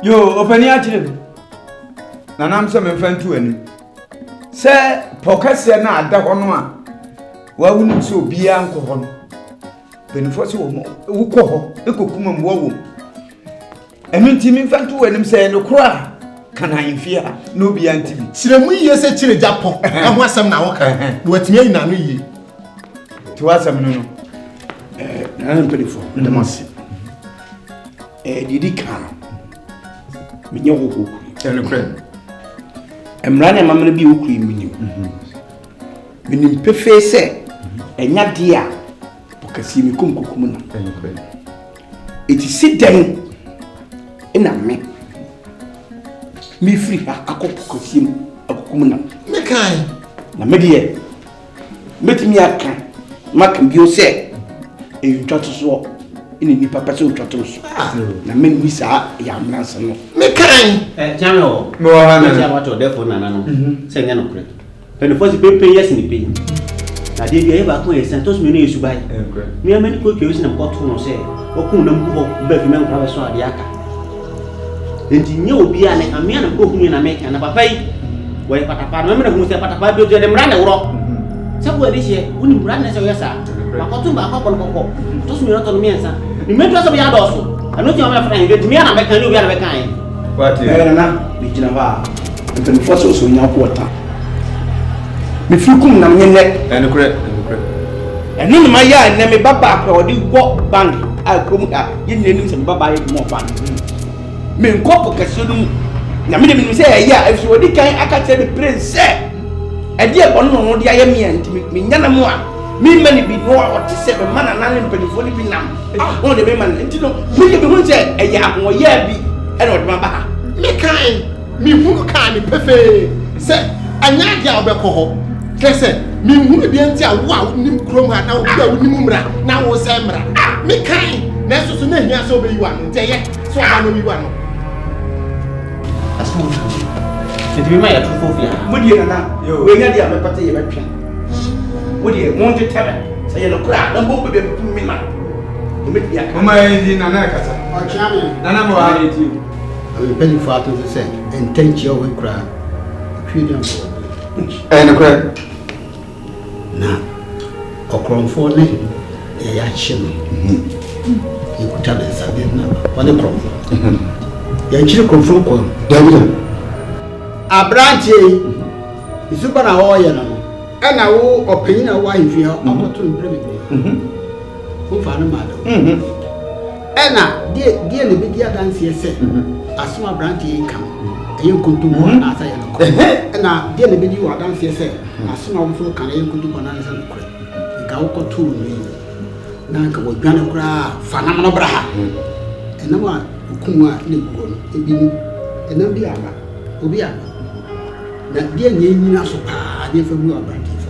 Yo, open your children. And I'm some friend to any. Sir, Pocas and I, that one. Why wouldn't so be uncle home? Benefits who call the cookum woe. I mean, Timmy Fan to him say no cry. Can I fear? No be anti. Siremu yes a chile japo. And what's some now? What me in a new to us, I'm no. I'm pretty for the mass. Did he come? Me no who and a friend. I'm running, I'm going to be who cream you. Meaning, Pefe say, and not dear, because he may come cookumuna. It is sit down in a me free a cocosim a cookumuna. Me kind. Na me dear, met me a can. Mac and you say, and you try to swap in any papa so try to swap. Na men miss a young man. Me kind. Channel, No, I'm not your death for Nana. Say no credit. When the first pay yes in the pay. I did you ever come and send us many to buy. Me are many good using a pot to say, or couldn't go back to Mount Raviswa the Aka. And you will be an Amian and cooking in a make and a pay. Why, but a remember who said, but a papa built them run a rock. Somewhere this year, wouldn't run as a yes, sir. My cotton back up on Coco. Toss me not on me, sir. You may trust me also. I know your friend, get me and I make a new kind. What you are, Viginava, and the first also in your quarter. If you come na me neck and correct. And in my yard, name me Baba or the walk bank. I come at you some Baba more fun. Men copper Cassudum. Namid say, yeah, if you were the kind I can tell the prince, say. A dear one on the Iami and me Yanamua. Me many be no or to say a man and none in Penny Pinam. Oh, the women, and you know, we can say a yam or yeah be and what Baba. Me kind. Me who can perfect. Say, I not yell alcohol. Kese, me who be until wow, nim chroma now, Nimura, now was Samra. Me kind, Nasso Sunan, so be one, say, so I know you one. That's not true. It be my true phobia. Would you now? We got the other party election. Would you want to tell her? Say, no crowd, no more be me, man. You make me a come in Anacasa. Or Champion, Nana, I hate you. I will pay you for to say, and thank you when crowd. And a crack. Na okromfo ne ya chim ikuta na sabe na wale kromfo ya chiri kromfo ko David Abranche isuba na ho ye no e na wo opin na wa hifia akoto mbrebe ko fa na ma do e na die ne be dia dance ye se aso Abranche kam e nkuntumo na asa ye no e na die ne be di wa dance ye se asoma wo so kan e nkuntumo na asa no kure ga wo ko tu ni na ka wo dwane kura fa na no bra e na wa hukumu ne gugo no e bi ni e na bi aba obi aba na die nye nyina so pa de fa mu Abranche fo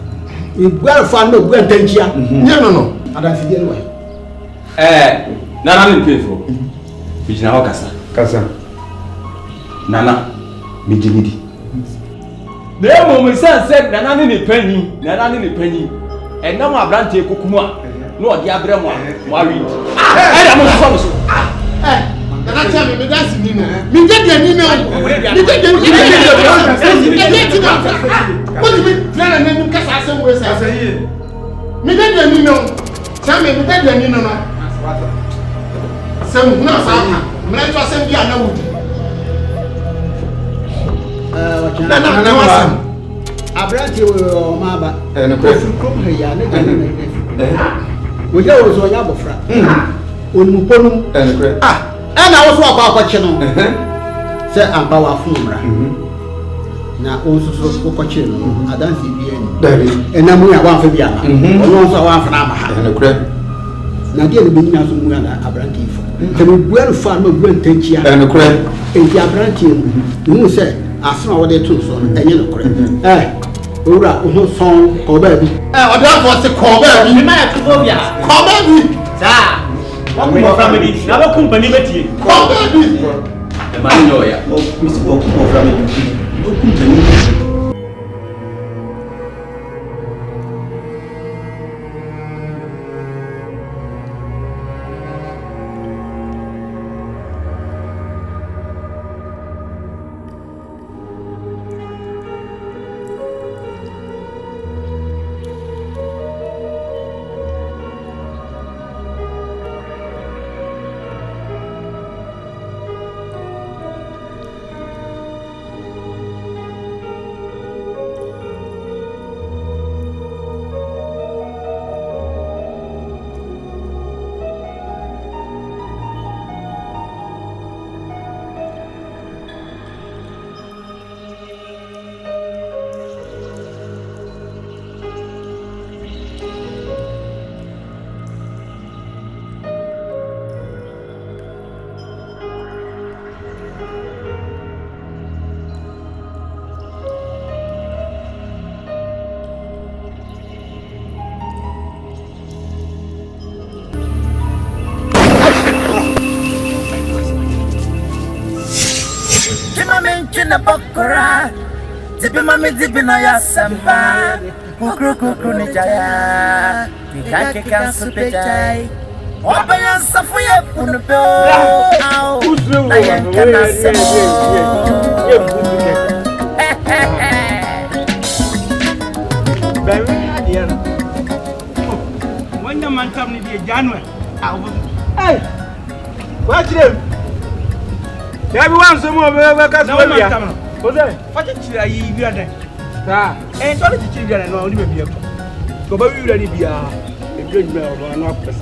e gwa fa no gwa ntanchia nye no adansi die no Nana ni pefo. Bijina ho kasa. Nana mijinidi. Nemo me said Nana ni panyi. E na mo Abranche kokumu a no odi abre mo awi. Da mo so. Nana tell me dance ni no. Me get the ni no. Me get the ni no. What do you plan and then kasa asem we say? Me get the ni no. Tell me get the ni no no. Sem na sa ka. Me na to asem bia na wudi. Nana Abranche wo maba. And a crack. Come here na ga ni. Wo je wo so nya bofra. Onumponum. And a crack. Na wo so akwache no se amba wa fumra na wo so akwache no adansi bi ani David. na mu ya wa fa bi ama ono so wa fa na ma ha And a crack. na die ne bi nya so mu ya na Abranche fo te me buaru fa no bu ntanchia And a crack. enti Abranche mu se asoma wo de to so no enye no kore owura wo son ko ba bi oda fo se ko ba bi Me my true phobia. ko ba bi Sir. What family? Now company betie. ko ba bi E ma nyo ya. Oh, Mr. Okumo family. No company. China Bokora, Tippy Mammy Dipping on your samba, Kukru Nijaya, Nikaki can superjay. Open your Safia on the bill. I cannot say. When the man comes in January, hey, watch them. Everyone, some more workers. No man come. What did you are there? And all the children and all the baby. Go back, you ready? Be a good bell or an opera.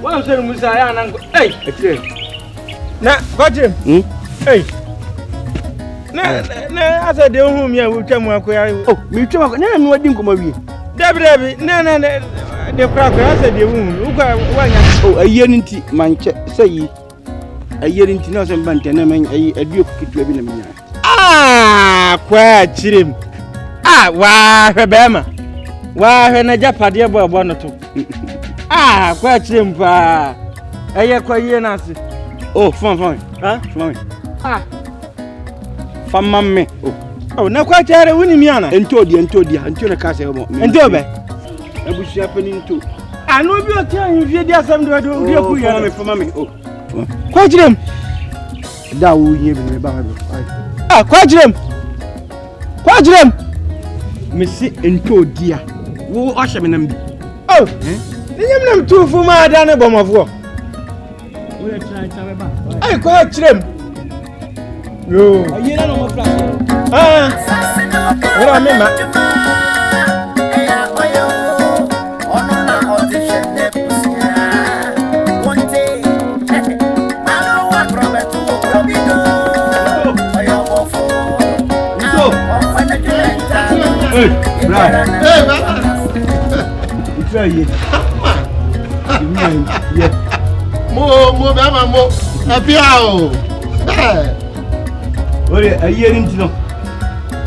What I'm saying, Messiah, hey, now, got him. Hey. I said, the home here will come work. Oh, me too. No, I didn't come over. Debbie, no, the cracker. I said, the woman. Oh, a year in tea, man, say a year in tea, nothing but a duke to a minute. Ah, quite him. Ah, why, Rebema? Why, when I just had your boy, one or two. Ah, quite him, pa. A year quite year, Nancy. Oh, fine, huh? Fine. Ah. Famame. Oh, na kwa chare wuni miana. Entodia, antona kase mo. Entobe. Ebushi happening too. Anu bi o tia hwie dia sam do do bi ku yana me famame. Oh. Kwa jirem. Da wo hie bi me ba ba. Ah, kwa jirem. Me si entodia. Wo ohye me nam bi. Oh. Ni nyam nam tu fu ma da na bomofo. Wo ya try ba. Ai kwa jirem. Yo. Aye na no mo flash. Ah. Ora me ma. Ono na audition de pusia. One day. I don't want Robert to Robido. Ayo ofo. So. Hey, right. Hey, man. It's right here. Yeah. Mo apiao. Hey. Ore aye nti no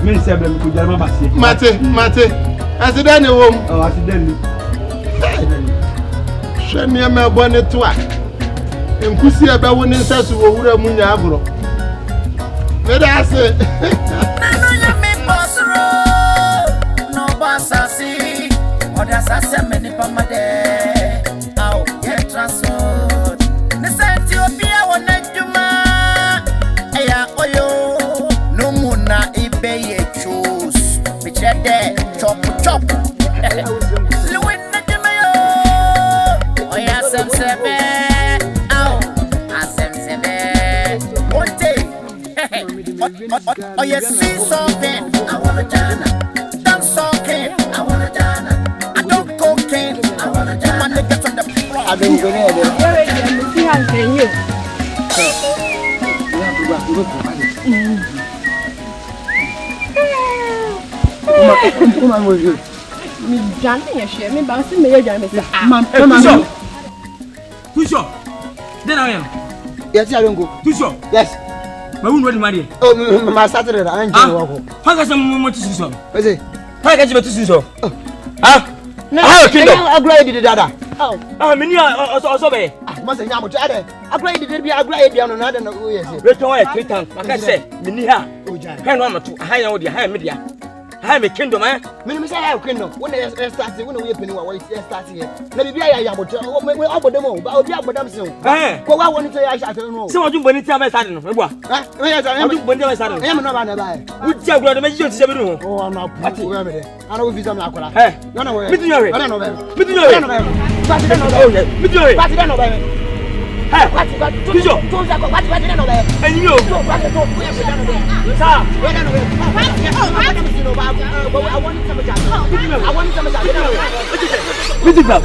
men se bla mi ko jarma basie mate asida ne wom oh asida ni hwani ma bone to a enkusi ebe wo ne nsasu wo wura mu nya agoro me da se nanu ya me bosro no basasi oda sase me ni pamade au ye transfer ne senti obia wona djuma eya oyo na ibe ye choose me chede chop Louis na demayo oya semsebe au asemsebe ote oya see something I wanna jana dance something I wanna jana I don't cocaine I wanna jana my niggas on the floor I don't go there see how can you Comment moi je me janté ya chez me ba si me ya janté ça maman toujours then I am yes I don't go toujours yes ma won wadi mari oh ma saturday an je wo ko fa ka sam mo tusu so ese fa ka ji tusu so ah ah kindo agro di dada ah me ni oso be ma se nya mo tade agro di bia no na da no yes return wa kritan maka se me ni ha he no amato ha ya wo dia ha me dia ha me kingdom eh me me say ha kingdom when they start when we peni wa we start here na bibia ya yaboto we obodem o ba obi abodam se o ko wa woni to ya sha no se won boni ti aba start no me bua me ya sa me boni aba start no e me no ba na ba u ti agro do me ji o ti se bi no o na pu we me de ana wo visa me akola no na we mi ti yore ana no ba mi ti yore ana no ba ba ti no ba mi ti yore ba ti no ba hey what toujours tout ça what no ba enyi o what to we se no ba sa we no ba I want some job. I want some job. With the club.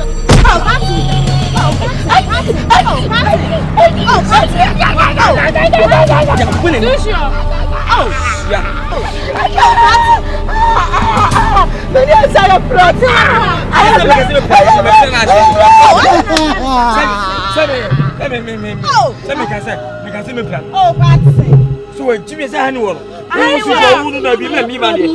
So, Jimmy is a honey wall. I who na be me man dey.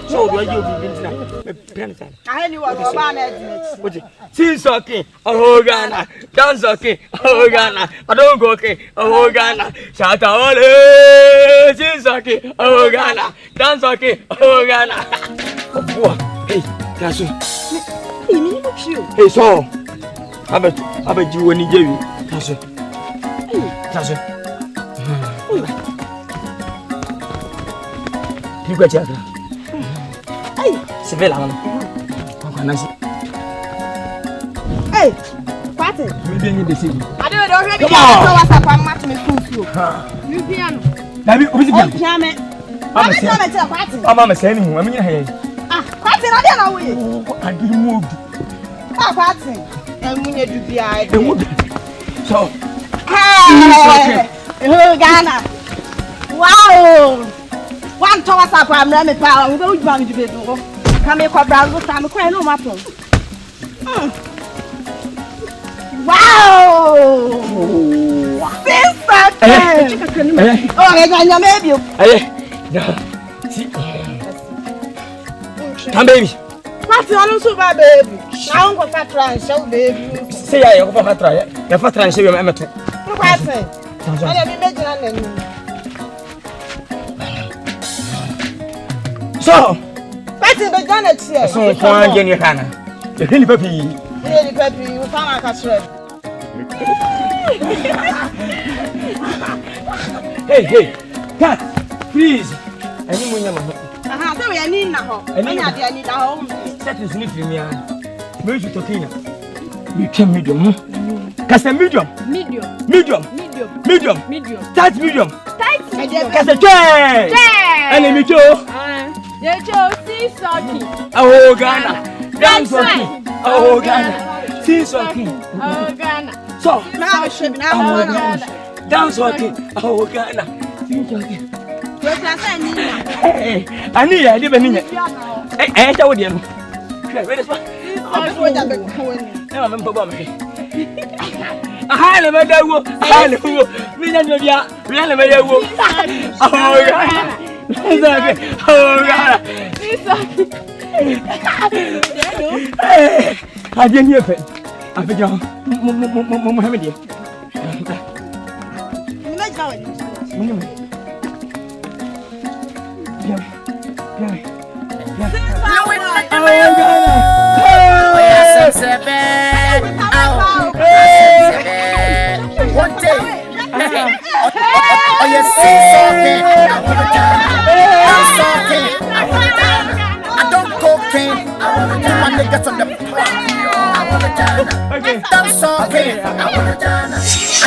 So do you be na? Me penita. Ahani wa ba na edit. What? Since okay, oh Ghana, dance okay, oh Ghana, I don't go okay, oh Ghana, shout out ole, since okay, oh Ghana, dance okay, oh Ghana. Oh, hey, that's it. Hey, so, I bet you when you do it. That's it. That's it. You got it. Hey, Sevilla. Hey, party. We didn't the city. I don't already know what's up. I'm matching with you. Piano. Baby, who's the piano? I'm saying party. I'm saying, I mean, hey. Ah, party, I don't know. I didn't move. Ah, party. And we need to be out. So, hey, Ghana. Wow. One toss up, I'm running power. We're going to be able to come here for browser time. I'm crying no matter. Wow! Sister! Oh, I got maybe. Come, baby. What's on super baby? Now go for try and show baby. Say I go for try. You for try and show you my method. What's it? I am imagining. So, what's in the Janet here? So, fine, Jenny Hannah. The hilly puppy. Really, Peppy, you found a catcher. Hey, cat, please. I need one. I don't need now. I need a home. Set is sniffing me. Where's you talking? You can medium. Cast a medium. Medium. Tight medium. Cast a chair. Enemy Joe. See something. Oh, Ghana. Dance walking. Oh, Ghana. See something. Oh, Ghana. So, now I should now dance walking. Oh, Ghana. See something. Hey, I need a living minute. I told you. Where is what? I'm going to go. I never know. I never me and you. We never know. Oh, Ghana. Oh, Ghana. I didn't hear it. I forgot. Mohammed. One day. Oh, yes, something. I don't cocaine. My niggas on the I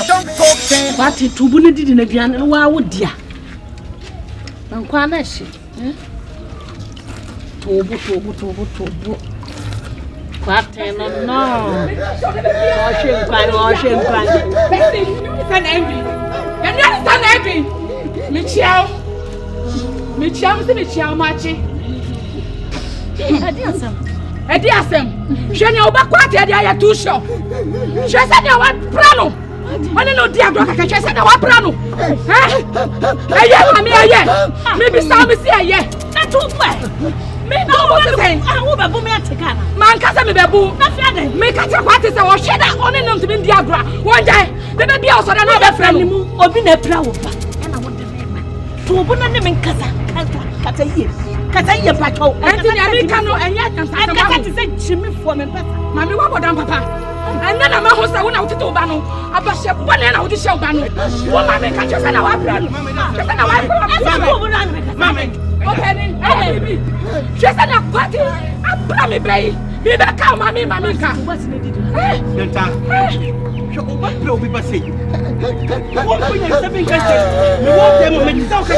don't cocaine. What it to be did in a piano? Why would dear? I'm quite she. Tobu. What? No. Wash him. Michelle, Machi. Ediasem. She no ba kwate dia ya too sure. She said you want prano. Oni no dia gro kaka she said you want prano. Eye. Me be say me say eye. Na too far. Me no what say. Wo be bu me atika na. Man ka say me be bu. Na fia den. Me ka tira kwate say wo she da oni no ntimi dia gro. Won jai. Be be bia so da na be fra mu. Obi na pra wo ba. E na wo de me. To obu na ne me nkasa. Kata ye. Kata ye pacho. Enti ya mi kanu enya kansa. Kata ti say chimi fo me pesa. Mami wa bodam papa. Anya na ma ho say wona wotete oba no. Abahye bone na wodi hye oba no. Wo mami ka chese na wa bra no. Chese na wa bra. Mami. Okay ni. Baby. Chese na kwati. Abra me brai. Me be ka mami ka. Delta. Sho oba bra obi ba say. Wo ko nya seven ka say. Me wo dem me di say ka say.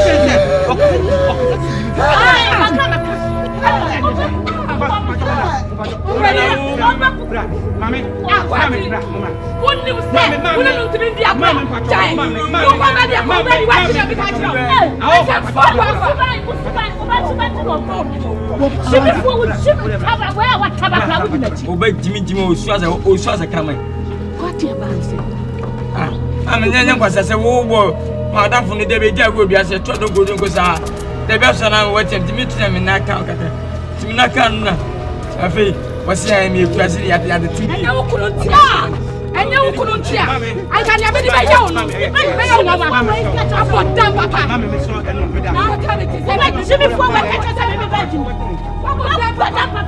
Madam from the Debbie Jago be as a total good uncle. The best and I watch him to meet them in that count. Timinaka, I feel, was saying me president at the other team. And you couldn't tell. And you couldn't tell. I can never be my own. I want damn papa. Now tell it. I like to see me for my catches and my virgin. What was that papa?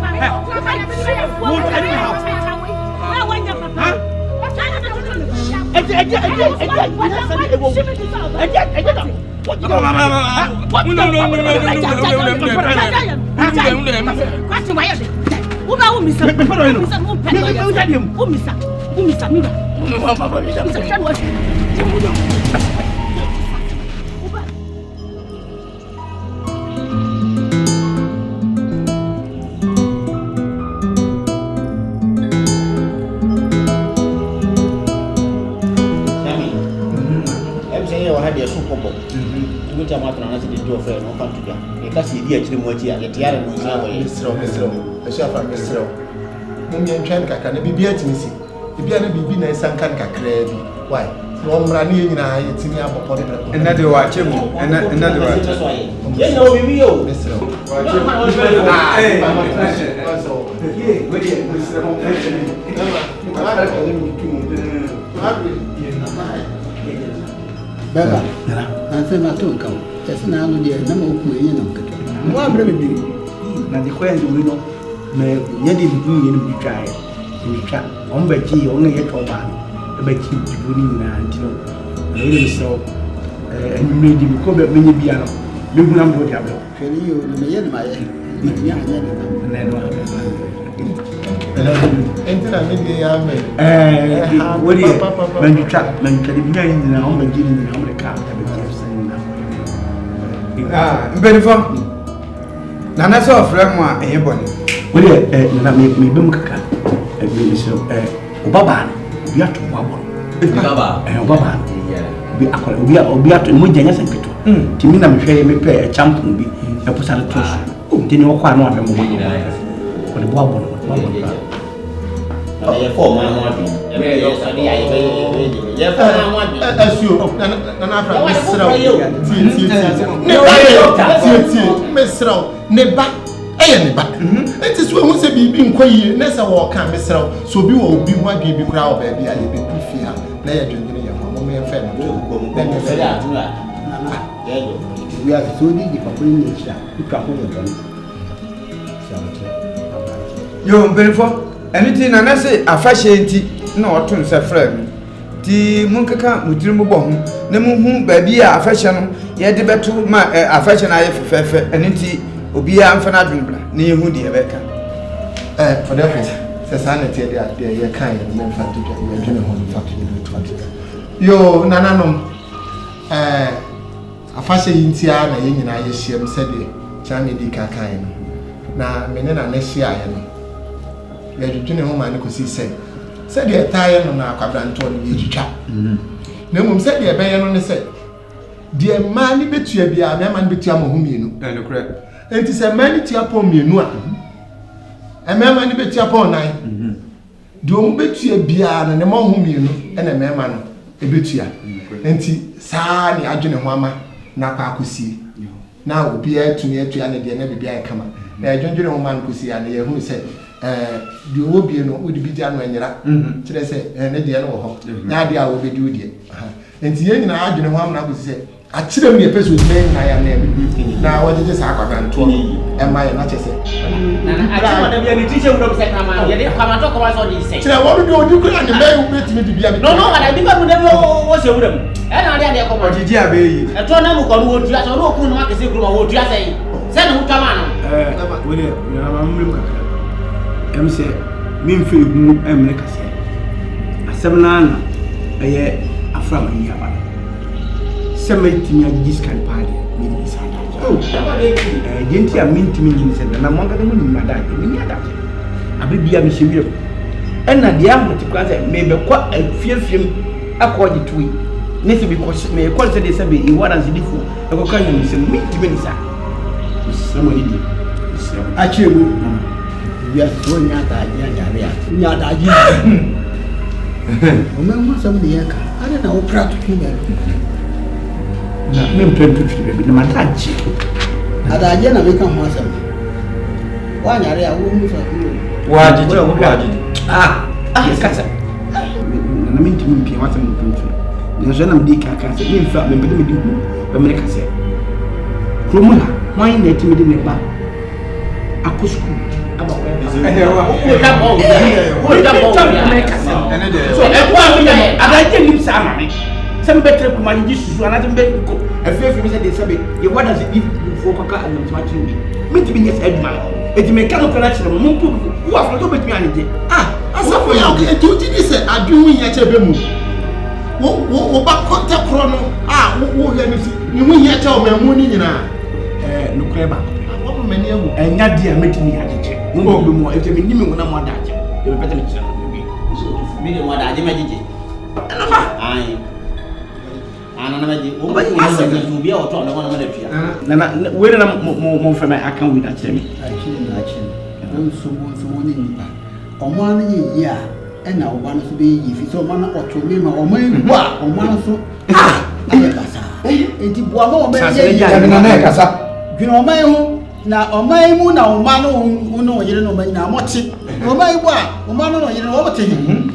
Baba, I'm saying I don't come. Just now, dear, no more queen. Why, baby? Now the question we know, may you didn't try it. You try on Becky only a trouble. Becky, you wouldn't know. A little so, and you made him come at many piano. Look, number of them. You may my and then what do you when you trap when you can be in the home and giving the home account? Very fun. Nana saw Fremwa, a bonny. Will you not make me Bumka? Baba, you have to wobble. Baba, we are to Mujanas and Pito. Timina, me play a champion, be a person to didn't know quite one of them. For the wobble. It is when we say being quiet, Nessa walk can be so be will be one baby crowd, baby. I be fear. Lay a junior woman and family. We are so needy for putting nature. You can hold them. Yo, Belfort, anything and I say a fashion no to say friend. The Munkaka would dream of home, the moon baby a fashion, yet the better my affection I have and it will be a fanadum near who the Rebecca. For the reference, Sanity, they are kind and men fat to your general factory. Yo, Nananum, a fashion in Tiana, and I assume said the Chami di Kakain. Now, Menena next year. The junior woman could see said the attire on our cabin you chap. No one said the abandon on the set. Dear man, bet you be a man between whom you know. And the crap. And 'tis a man to upon me, no. A man bet you upon nine. Do bet you be an among whom you know, and a man a bit ya. And Sani, a junior woman, Napa could see. Now will be to me to an idea never be a comer. A junior woman could see, and who said, the Obiano would be done when you're up. Should I say, and the other home. Now I will be doing it. And the end, I don't know how to say, I tell me a person with men I am named. Now, what is this? I got 20 and my not just say. I don't want to be any teacher who say, come and talk about all these things. I want to do you couldn't make me to be a no, I think I would never was a woman. And I didn't come on GGA. I told them who would dress or no good market group or would just say, send who come on. William, I'm say, mean for you, I'm like I say. A 7 a year, a from a year. 17 this kind of party, maybe this kind of. Oh, didn't you mean to me? And I'm not going to my dad. I be a mission. And at the end of the class, maybe quite a few film according to it. Next because may consider this a bit in what as it is. I will call you some meat to me, sir. Somebody did. Actually, we are so near that. Remember somebody, I don't know, proud to Na me mpem tutu be na mataji. Adaje na meka ho asem. Wa nyare a wo mu fa. Waji. Kasa. Na me ntimi mpie wasem mpem. Na je na me di kaka se me mfa me mpem me di hu. Be me kasa. Kromula, why na ntimi di me ba? Akosku. Aba wa. So e kwa mi na adaje nim sa amane. Some better command Jesus and another better go. A few of you said, you what does it give for Kaka and Matthew? Me to be yes, Edman. It may come connection of Mumpu who have not been behind it. I saw for you. And you did this, I do in yet a bemu. What about contact chrono? Who let me see? You win yet tell me money in a no clever. What many of you and not dear meeting me at the check. Won't be more if they mean when I'm on that. They will better make sense. So, me what I did. I ana na maji o ba yi asabi bi a oto na wana na pia na we na mo fa my account with that me achi na so ni nipa o ma na yi a e na o ba no so be yi fi so ma na oto me ma o ma yi wa o ma no so aye kasa e ti bo ma o be yi ya na na kasa gwina o ma yi ho na o ma yi mu na o ma no no yire no ma yi na mo ti o ma yi wa o ma no yire no o te hin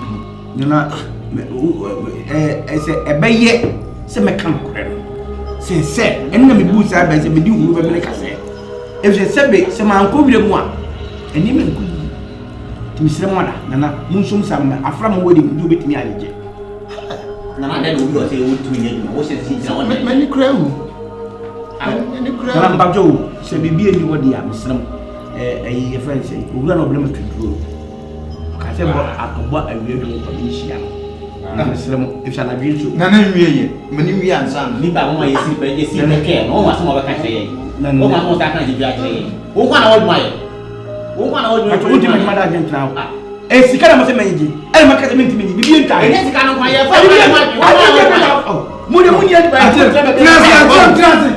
na say ebeye se me kan korɛ se ɛnna me bu sa ba se me di huru ba me ka se e se be se ma anko wire mu a ɛni me nko ti misire mu ada nana munsum sa me afra mo wodi du betimi aleje nana da do do se wo tu ye du wo se si na wona me ni kra hu ni kra nana mba jo se bibi eni wodi a misire mu ɛyi e friend se owura na obele matuduro ka se bo akobɔ awie do ko bi hia Muslim if shall agree to Nana wie mani wie ansan ni ba mo yesi pe yesi pe ke no wa so mo be ka kire o ma mo ta kan ji bi akire o kwa na wo ma ye o kwa na wo ma to ultimate mother agent now e sika na mo se menji e ma ka se menti menji bi enta e sika na kwa ye fa mo de mo ni ba atire e ja se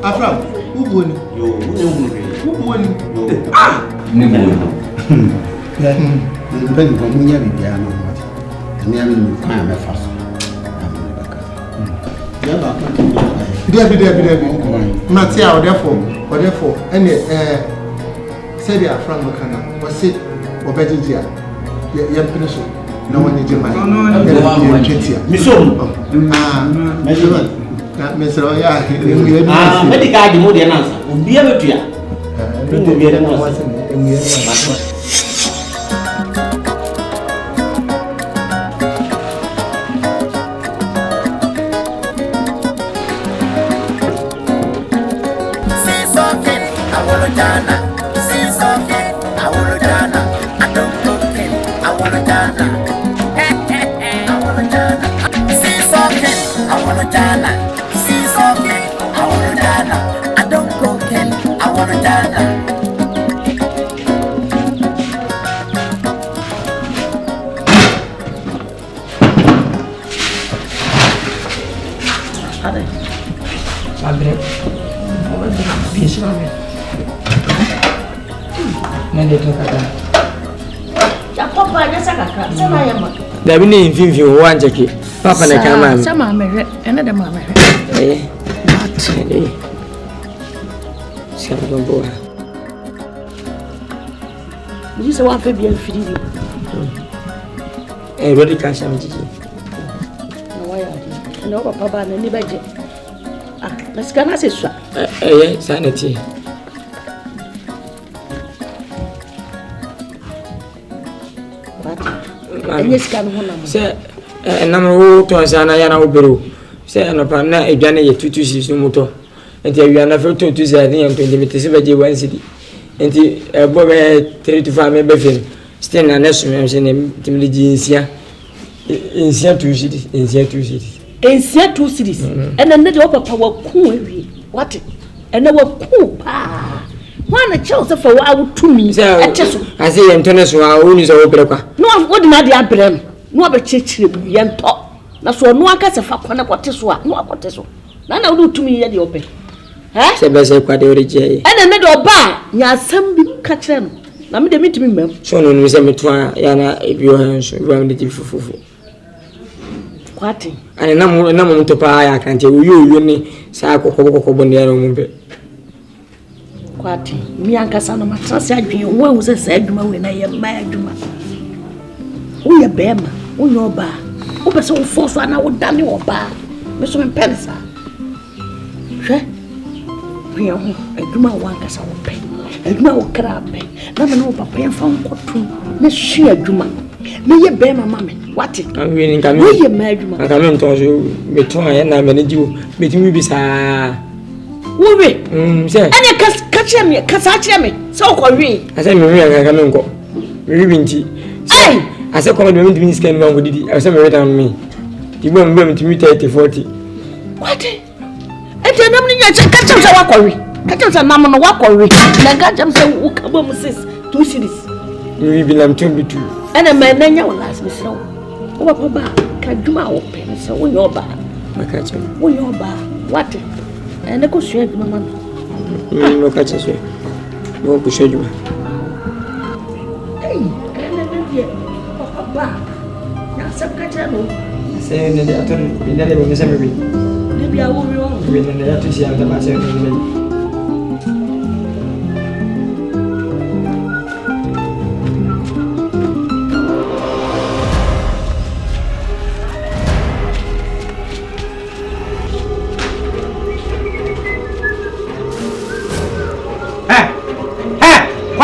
Afram, uboni. Yo, uboni. Ben ko munya bibia no mate. Emi ami mi kan me fa so. Ya ba ko. Debi. Mate a odefo. Ene said Afram kana. What said obejijia. Ya mpene so. No one is my Miso. Mesro ya. Medical di mode anansa. Obi abetua. Obi ere mo wase. Dabi ni mfimfi wa njake papa na kama sama amere ene de mama Samba boa. You say one Fabian free. Rodi kan sham jiji. No why are no papa na ni baje. Mas kana se swa. Sanity. Yes kan ho na. Se enam to sana ya na obero. Se no pa na edwane ye tutusi so moto. Enti awia na fe to tutusi ade yan 20 meters baje 1 city. Enti ebo be 3 to 5 me be fin. Still na nesu me se ne timliji insia 2 cities. Insia 2 cities. And then the papa wa ku ewie. What? And na wa ku pa. Wana chelse for wa to me. Echeso. I say entone so a oni so obere kwa. No what na dey abrem. No abechechire bu ye nto. Na so no aka se fa kwana kote so a no akote so. Na wo to me ye dey open. Se be se kwa de orije. And then the oba nya asem bi catch them. Na me de meet me mem. So no me say me to ya na ebi o hanso, ebi am de ti fufufu. Kwati. Ani na mo to pa ya kan je oyo ni sa kokobokobọ ne ara mu be. Kwati. Mi ankasa no matrase adwen wo hu se sa adwuma we na ye ma adwuma. Wo ye bema, wo nyoba. Wo pese wo force na wo dane oba. Me so me pensa. Hwe. We ho adwuma wo ankasa wo pe. Adwuma wo kra pe. Na me no papa ye fa nkoto. Na hwe adwuma. Me ye bema mama. What? We ye ma adwuma. Aka me nton so me to ya na me ne jiwo. Me timi bi sa. Wo we? Say. Anya kasa me, kasa kire me. So ko we. Asa me we aka me nko. We bi nti. Ai. Asa ko me de me scan ma godidi. Asa me we down me. Di bo me timi 30 40. What? Ete nam ni nya kasa se wa ko we. Kasa se nam no wa ko we. Na ga jam se wo ka bo mu 2 series. We bi lam tun bitu. Ana me na nya wala se se wo. Wo papa ba ka dwuma wo pe se wo nya oba. Maka che. Wo nya oba. What? Ene ko sua dwuma ma. No ka che so. Wo ko sua dwuma. Ei, ene na die. Papa ba. Na se ka che no. Se ne de aton bi na de me se me bi. Ne bia wo wi wo. Bi na de aton si am da ba se ne.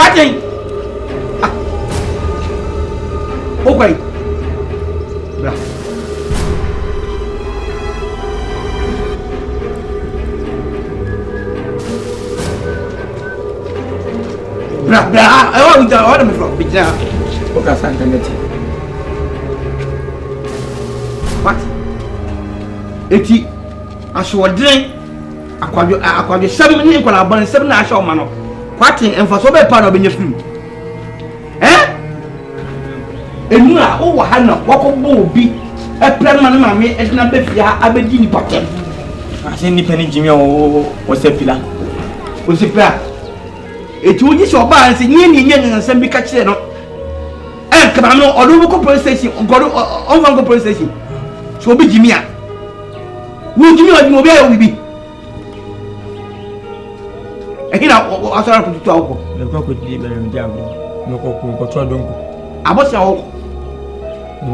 Okay. Bra. I want to order me from Bijna. Oka sankaneti. What? Eti aswodren akwadwe 7 ni nkola ban 7 na asho ma no. Kwatin emfaso be pa na obenye film. Enu a o wa ha na wakobo obi epre ma na mame edina be fia abedi ni patem. Ase ni peni jimi o sepila. O sepila. Eti oji so ba anse nye nsem bi ka kire no. Kaba no odo ko police station, ogodo on van go police station. So obi jimi a. Wo jimi obi ayo bibi. Ehina asara ko tutu awko. Le ko di be me diago. No ko to donko. Abosi awko.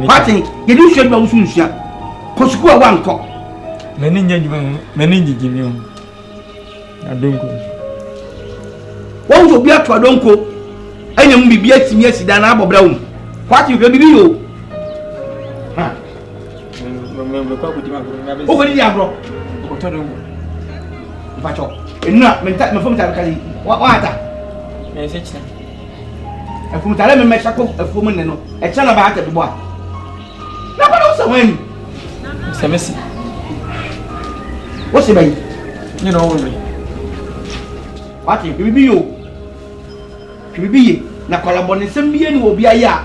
Patin, ye do shwe ba usunsia. Ko suku awa nko. Meni nyajuma, meni njijimi o. Na donko. Wọ́n tó bí àtọ̀ àdónkò ẹ̀yẹ̀ mú bíbí ẹ̀sìmí ẹ̀sì dáná àbọ̀bẹ̀rẹ̀ òun kwáàtì ìfẹ́ bíbí yòó. Ó kò ní di àbúrò. Ìfàtsọ̀ ẹ̀nu à mẹ̀fọ́ mi tàbí kàlí wọ́n àtà. Ẹ̀fọ́ mi tàbí mẹ̀mẹ̀ ṣàkó ẹ̀fọ́ mi nínú ẹ̀kyẹ́ náà bá àtẹ̀ dùbọ̀ à. Nàbọ̀ náà sọ̀rọ̀ ẹ̀yìn. Sẹ̀mẹ̀sì. Wọ́n sì bẹ̀yìn. Nyina ọwọ́ mi. Kwáàtì ìfẹ́ bíbí yòó. Bibi na kolabone sembiye ni obi aya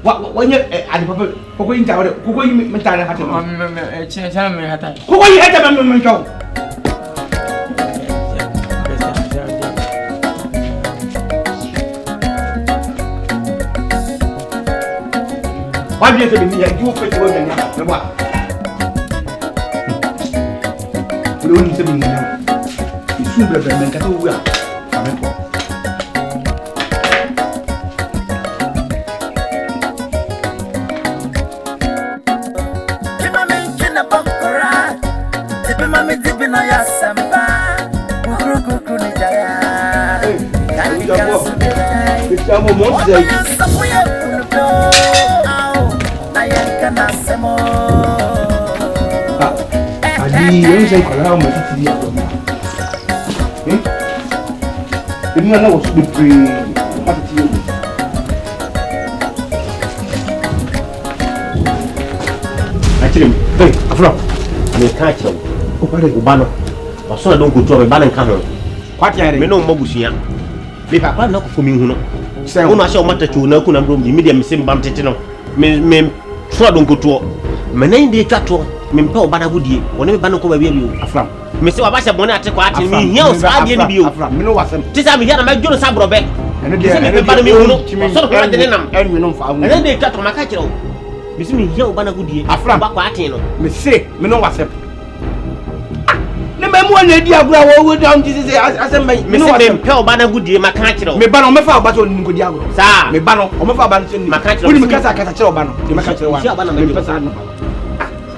wonye ade papa koko yin tawre koko yin mentare hata no chana me hata koko yin hata me mentao wa bi te bi ya ju ko to ga na ba ko ni se bi na isu bebe men ka to wu a amen Estamos montes aí. Ali, eu não sei qual é o meu tipo de água. Ele não é o subir Aquele, vem, afro. Me catch o bano. Waso na don ko to me bana nka ho. Kwati are. Me no mo busua. Me papa na ko mi hu no. Se wo no ahye o matachu na ku na bro mi media me sim bam tete no. Me so don ko to. Me nan de twato. Me mpa o bana budie. Woni me bana ko ba bia bi o. Afram. Me se wa ba hye bone ate ko ate mi hia o sa bia ni bi o. Afram. Me no wasem. Ti sa me hia na ma dwo no sa brobe. ɛno deɛ ɛne ba no me hunu ɔsɔre ko ade ne nam ɛnwe no mfa ho ɛne de twa tɔma ka kyerɛ wo bisi me hia wo ba na gudie afra ba kwa aten no me se me no wasɛp ne ba mu na di agura wo down ti se asɛm me no wasɛp pɛ wo ba na gudie ma ka kyerɛ wo me ba no me fa wo ba so ni ngodi agura saa me ba no o me fa wo ba no so ni ma ka kyerɛ wo ni me kasa kyerɛ wo ba no me ka kyerɛ wa me fa sa no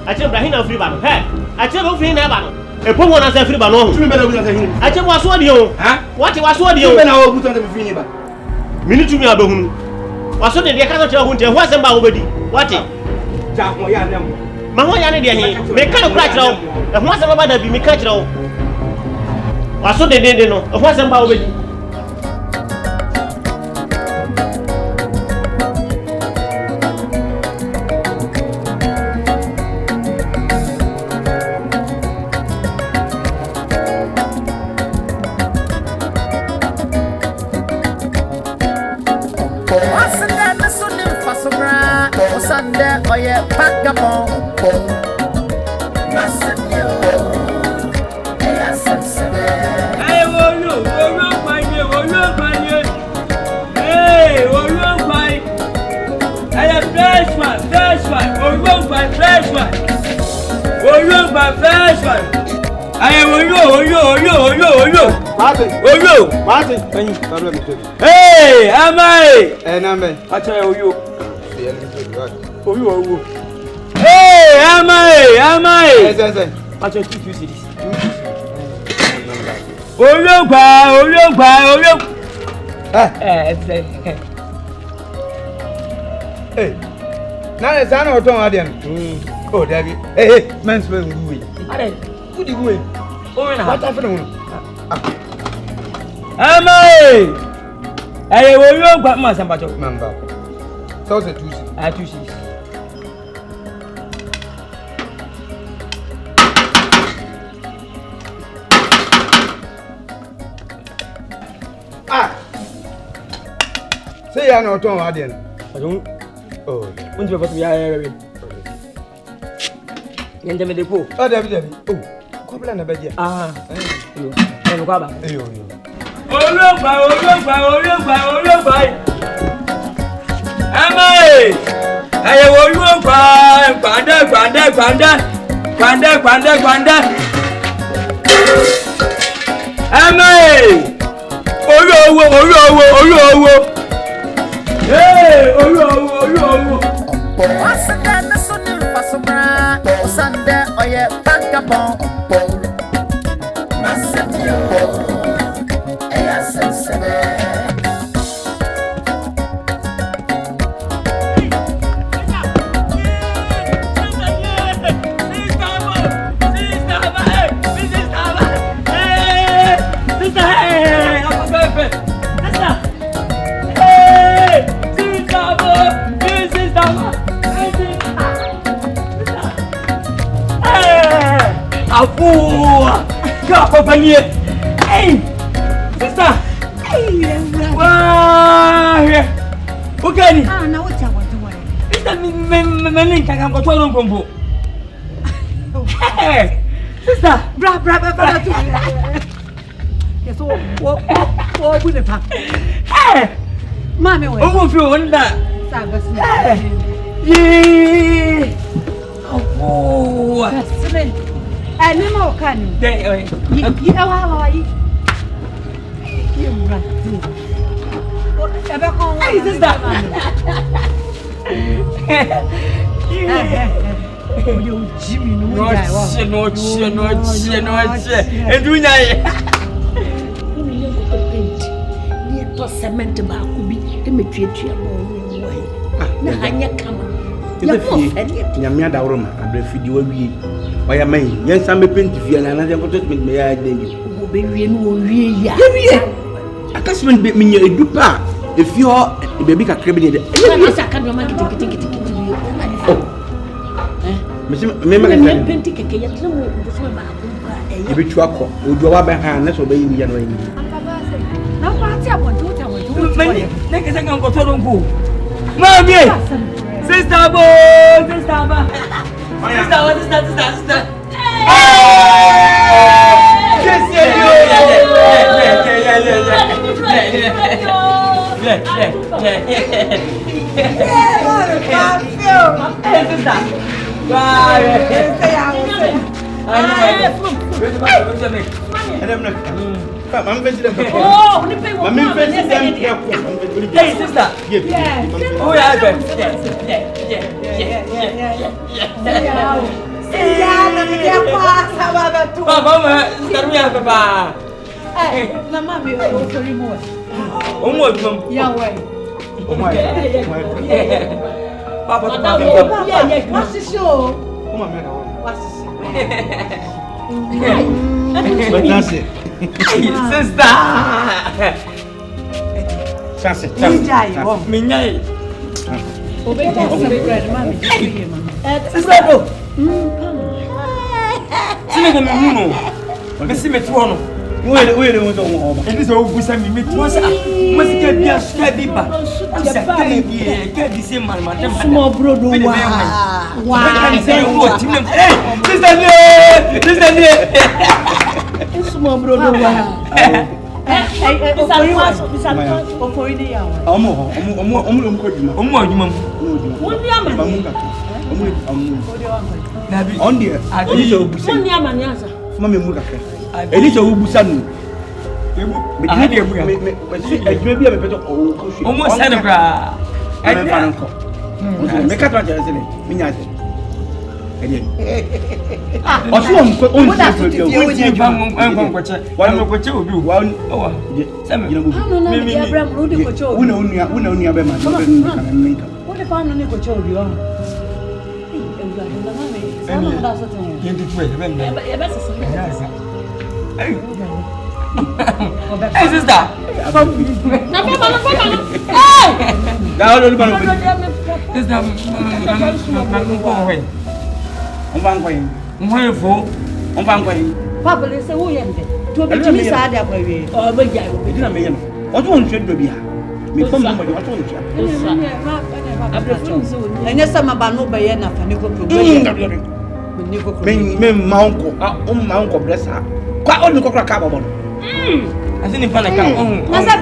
akyerɛ Ibrahim na free ba no hɛ akyerɛ wo free na ba no epo mo na sa free ba no ho tumi be na wo na sa hin akyerɛ wo aso de o ha wate waso de o tumi be na wo buto na free ni ba mini tumi abehunu waso de ka so kyerɛ ho nte ho asɛm ba wo bedi wate ja ho ya ne mo ma ho ya ne de he me ka no kra kyerɛ wo ho asɛm ba da bi me ka kyerɛ wo waso de no ho asɛm ba wo bedi Hey, am I? And I'm I tell you. Hey, am I? Yes. I just you see this. Hey. Now it's an auto audience. Oh, David. Hey, man's way. Who do you what happened? Am I? I will you got my sambato member. So the two. I two see. Say you're not on audience. I don't. Oh, won't you ever be a Yendeme de po. Oh, David. Oh, couple na bedia. Ah. Yo. No kwaba. Yo. Ologba. Amai. Ayewo ologba, gbanda. Amai. Olowo. Hey, olowo. What's that? Sunday, oh yeah, vagabond. Compagnie. Hey! C'est ça! Hey! Wah! Bukani! Ah, na what you want to wear? Is that me kaka ko to kombo? Hey! Sister, Bra. Yes, oh, bu ne pa. Hey! Mami we. O mo fi o nda. Sa ga si. Yee! Oh! Simen. Ani mo kan. Dey, yi awa yi. Yi mra. Ebe ko wa. Hey, sister. Yo Jimmy no ja wa. No. Edunya ye. Ni ko ko paint. Ni to cement ba ko bi e metwetua ba o wo yi. Na hanya kama. Ya ko fani. Nyamia da woro ma abrafidi wa wie. Oya man yen sam be paint fie na na ko to me ya dengi. Wo be wie no wo wie ya. Ye wie. Akasmen be minya edupa efi ho bebi kakra bi de. Na sa ka do ma kiti. Oh. Me paint keke ya tena mo so ba ko ba e ya. Ebi tu akọ. Odu wa ba ha na so be yi ya no yi. Na kwa ti abonto. Mani, neke sanga ko to rongo. Mami! Sister bo. Sister. Yes. Hey, sister. Papa, they say, who you are? To be Jimmy Sada, or Baby. What won't you do? Me come on, what won't you? And yes, I'm about no bayana for Nico. My uncle, bless her. Quite only cock carbon. I think if I come, Masa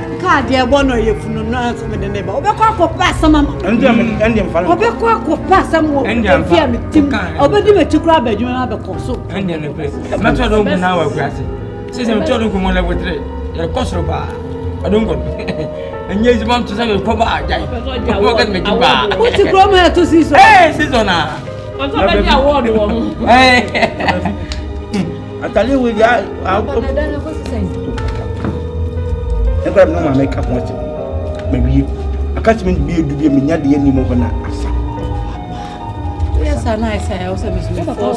dear one or you from the nurse with the neighbor. Obeka ko pass some and them follow. Obeka ko pass some and them fear me Tim. Obedi me to grab a you have a coso. And then the place. Matter don't go now, grassy. Since I'm told you come on level 3, you're a coster bar. I don't go. And yes, you want to say, Papa, I die. What's the problem to see? Hey, Sister. I tell you, we got no make up much. Maybe I can't mean to be a miniature anymore than yes, and I say, I also miss me for so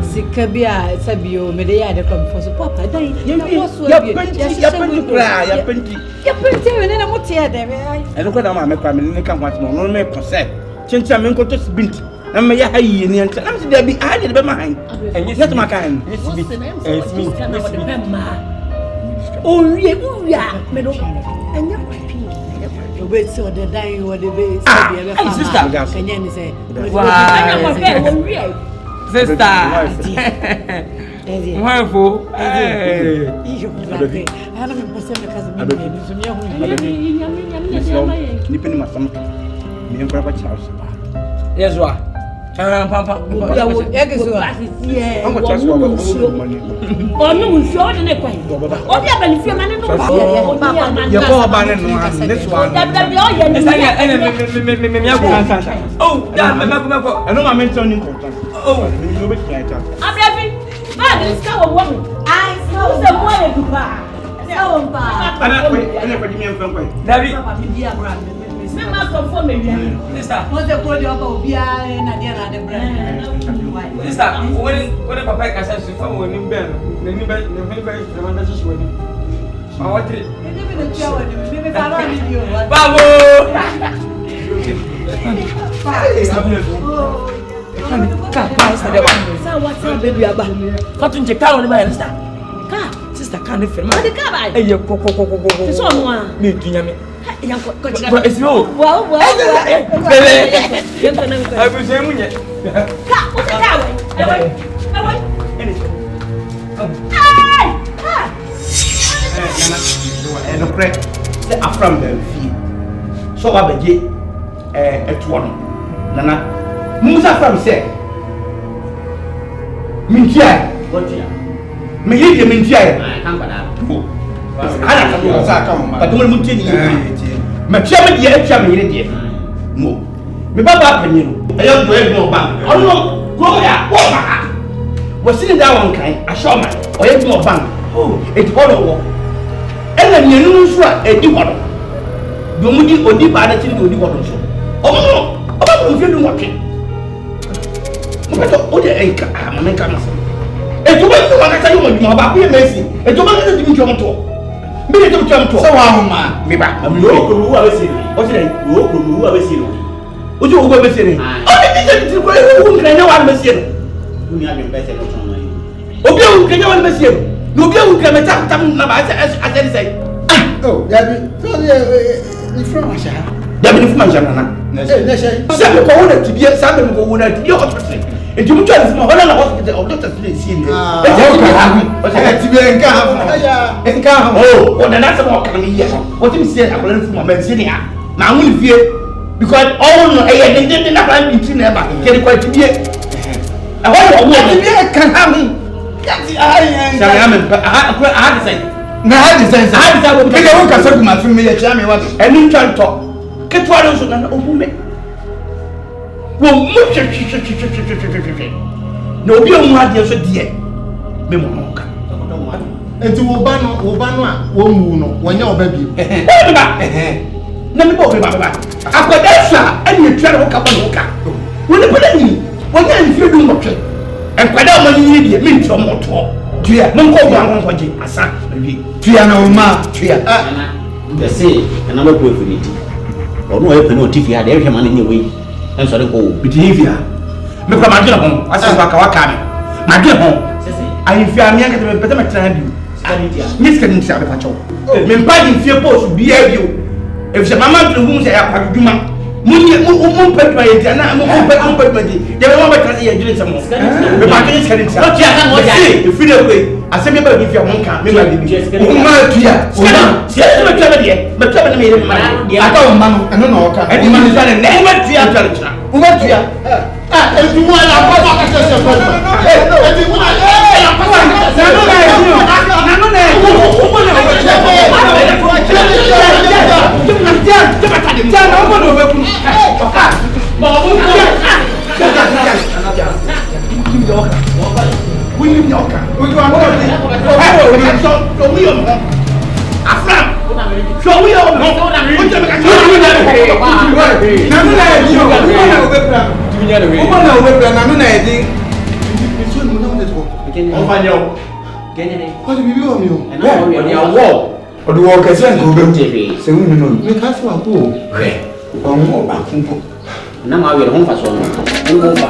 Sikabia, Sabio, Medea, the come for so Papa. You're and I'm not here. I don't know my family can watch more, no make consent. Since I'm going to bint. I'm a high I'm there be added by mine. And you said my kind. It's me. Oh, yeah, Meadow. And you're the way so the dying or the way. Sister, can you say? Sister, wonderful. Yes, what? Papa, Sister, what's the code of Bia and the brand? Sister, when a papa can say, when you bend, the new bed, the very tremendous wedding. I want it. Maybe I don't need you. Bravo! What's up, baby? What in Japan? Sister, can't you feel my hey, you're someone. Me, it's you. Well, baby. I will say, sɛ afram bɛn fie so wa bɛgye ɛtoɔ no nana musa afram sɛ mintia Gotia. me yɛ mintia yɛ Kan pada. ana ka mo sa ka mo ba to mo tie ni me tia me deɛ atia me yere deɛ mo me baba panyin no ɛyɛ do ɛyɛ no ba ɔno ko ya wo ba wɔsini da wɔn kan ahyɛ ɔman ɔyɛ do ɔban eti hɔ no wɔ ɛna mienu nso a edi hɔ no domu di odi ba na tin di odi hɔ no nso ɔba mo mfie du wɔtwe mo bɛtɔ o de ɛnka ma menka no sɛ eti wo nso wakata yɛ mo dwuma ba ko yɛ mesi eti wo wakata di ntwom to mi de ntwom to sɛ wa homa me ba Ami yo ko mu wa be sire. o ti dɛ Wo ko mu wa be sire. o ti o ko be sire o de ti ti ko e wo nkran wa be sire Uni a bin pese no so no yi. obi a wo nkran wa be sire no obi a wo nkran meta tam na ba asɛ sɛ Oh, Yabi, so the from Asha. Yabi ni fuma njana na Nesha. sɛ me ko wona tibie sɛ me ko wona tibie hospital enti mu twa fuma hɔ na hospital of doctors dey see me enti o ka ha o sɛ Tibie nka ha fuma. nka ha o na na sɛ mo ka me yɛ o ti mi sɛ akola fuma ma nsi ni ha na hu ni fie because all no ɛyɛ den na plan nti na ba kɛ ko tibie ɛhɔ yɛ ɔmo tibie ka ha mi yati ayi sɛ ya me aha de sɛ Na ha de sense. Ha de sense. Ke wo ka so kuma fun me ya chia me wa. ɛni ntwa ntɔ ketewa no nso na obu me wo mu hwehwehwehwehwehwehwehwehwɛ na obi a mu adeɛ nso deɛ me mo no ka Enti wo ba no a wo mu no, wonya oba bi. wo ba na me bo ba akwada sa ɛni etwa no ka bɔ no ka wo ne pɛlɛ ni wonya nfie du mbɔtwe ɛkwada ma ni deɛ me ntwa mo to tuya mo nkɔ gba nkɔ gye asa awie Tuya na o ma, tuya. Ana. Be se na ba ko funiti. Ono e pene o tifi ade e hwe ma na nye we. Enso de ko behavior me kwa madina ho asa kwa waka me madina ho sese. ayi fi ami anka me pete me tran bi Skanitia. ni skani ti abepa chawo me mpa di fie post bia bio e fi mama tun hu se ya kwa dwuma mun petwa ye dia na mun petwa di ye me mama kan ye dire samo me ba kan skani ti O ti aka mo ja. e fi de we ase me ba bi fi ho nka me ba bi O ma tuya. skani se me twa me de me yere ma Aka o ma no, eno na o ka. e di man sa ne me tuya twa le twa O ma tuya. Enti mo ala pa pa ka se ko. Enti mo ala pa pa ka se ko. na no na o mo na Odu wo kese nko be TV. se hu no Me ka se wa ko. on ba kunko Na ma we ho fa so no. Ngo fa.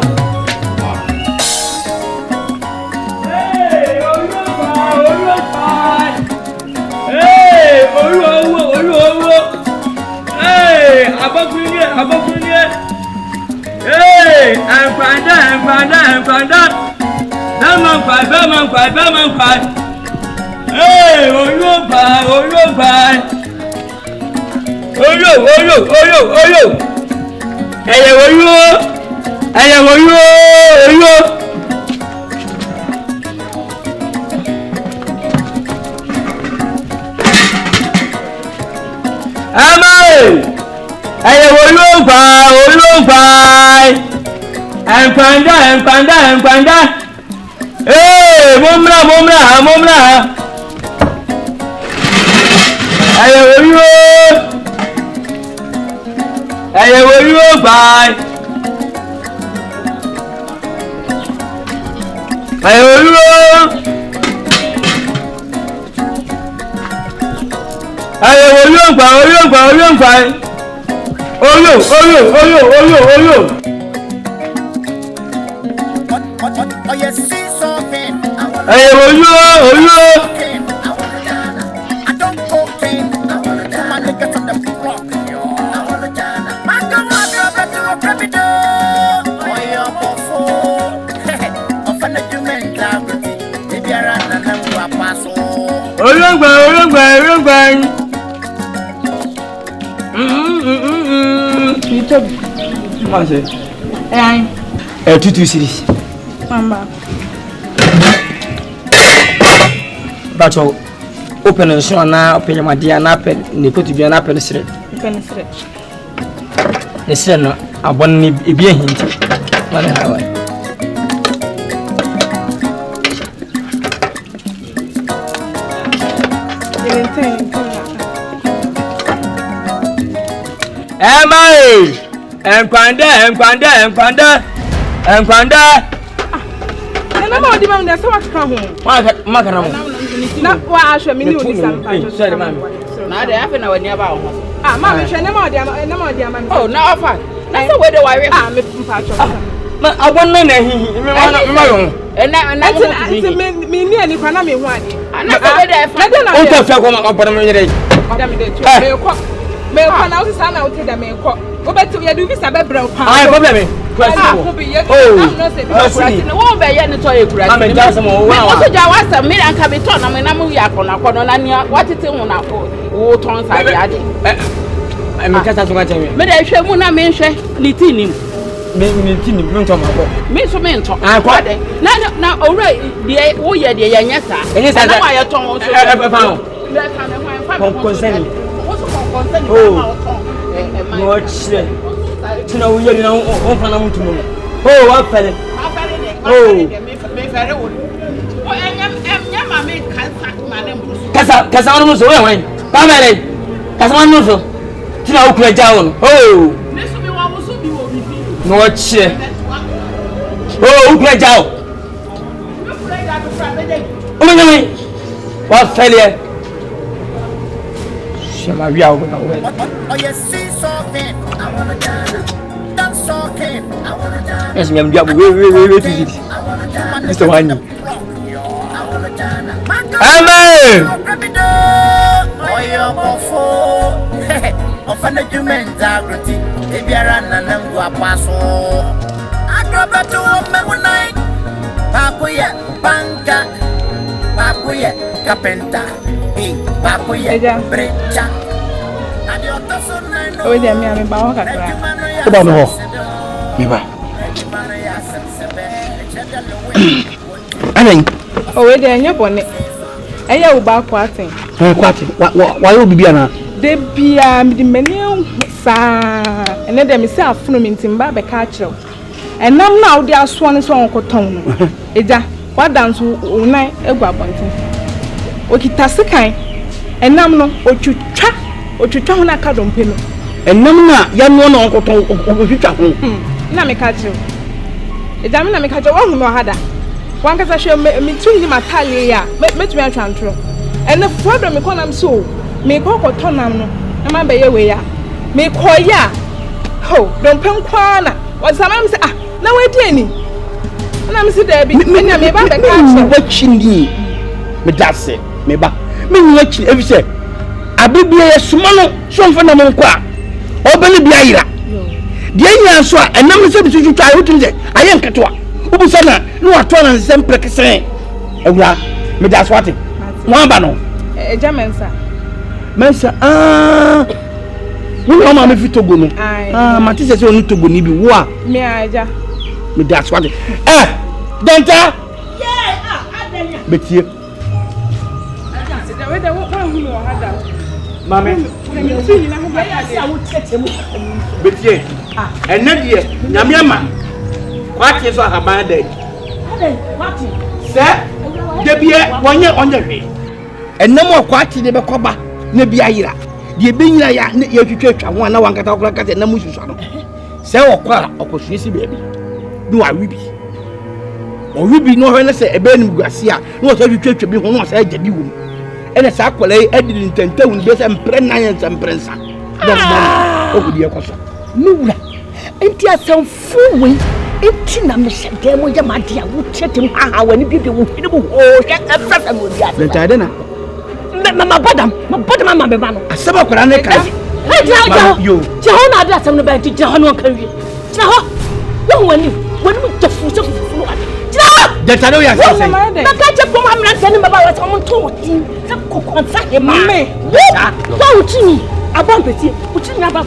Toby. What's it? Eh. 2 series. Mama. But open and so now, open my dear napper, and they put to be an apple straight. Penetrate. The son, I want me be a hint. What a highway. Am I? And Quanda. And I'm the man that's what come home. Macaron. Not why I should mean you. Sorry, ma'am. Now they have no idea about. Ah, Mamma, she never dear man. Oh, now fine. That's the way the wife. Ah, Miss Patch. I want none of and that's me near the Panama one. And that's the way they find out. May one out is out to the main court. Go back to your duties about brown. I have a won't be any toy. I'm a dozen more. What was a million cabiton? I mean, I'm a what it is on our old tones. I'm a catastrophe. But I shall not mention Nitini. Miss Minto, I got it. Now, already, the oh, yeah, the Yanyasa. And it's a wire tongue. Oh, watch it. To know you know, open them to me. Oh, I fell it. Oh, Cassandra was away. Family, Cassandra, to know who down. Oh, watch it. Oh, great job. Oh, what failure? Shall we out? Oh, yes, see something. I want to dance something. I want to dance. Yes, ma'am, wait. Mr. Wani. Amen. Oh, you're of an integrity. If you're an paso, I drop it to a night. Papuya, banka, Papuya, carpenter, Papuya, brecha. Oh, dear me, I'm about to About no. Miba. Oh, dear, your bonnet. I am about quarting. Why will be an They be the menu, sir, and let them say, from in Timbabe catcher. And now they are swan song cotton. Eja, what dance will night a guabantin? Okitasakai, and Namno, or to town a cardon pillow. And Namna, young one uncle to Namikacho. Examine me catch a one more harder. One can show me to him a talia, met me a chantro. And the problem me call am so, me cock or tonam, a man by your way. Me call ya. Ho, don't pen quana. What some say, ah, now wait any. And I'm sitting there, me back the catch watching me. Me that's it, me back. Me watching every say. I be a small, some for the monqua. Open the Biara. The answer, and number 7 to try to say, I am Catua. Ubusana, no, I turn and send Precassin. Me that's what it. Wambano. A German, sir. Mensa, we know if you to go. Matisse is only to go. Me, I me that's what it. Denta. Yeah, but here. Mamma, but here, and not here, Yamama. What is our bad day? Sir, there be 1 year on the way. And no more quality de Bacoba, Nebiaira. The Binya, your church, and 1 hour cat and Namusano. Say or qua, or Coshisi baby. Do I be? Or we be no one say a Ben Garcia, not every church to be one was edged you. And a sacquale edited in 10 with best and prenance and prensa. Oh, dear Cosa. Nura, and tear some fool way. It's not Miss Demo Yamadia would chat him how when people would be able to get a person with that. The Tadena. My bottom, Mamma Bevano. A suburban I tell you, John, that's on the back to John Curry. No one knew when we just food. The Tanoya, I catch up from my sending about someone told him. Some cook on Saturday, mammy. Don't me. I bump it, which is never.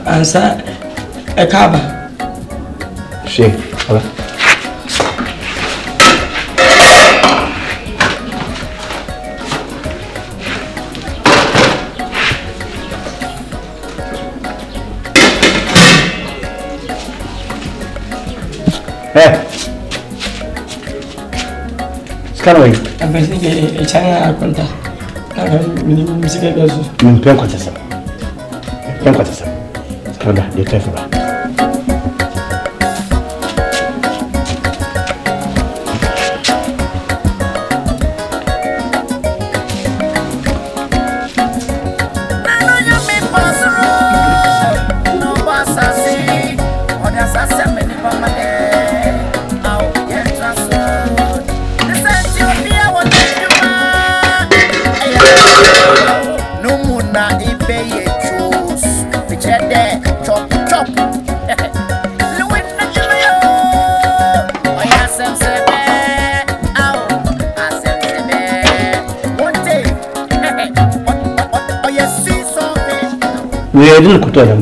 Ansa ekaba. She. Hola. Scanaway. I'm basically a China contact. I'm music. I'm playing contest. Hold on, you're careful. We didn't go to him.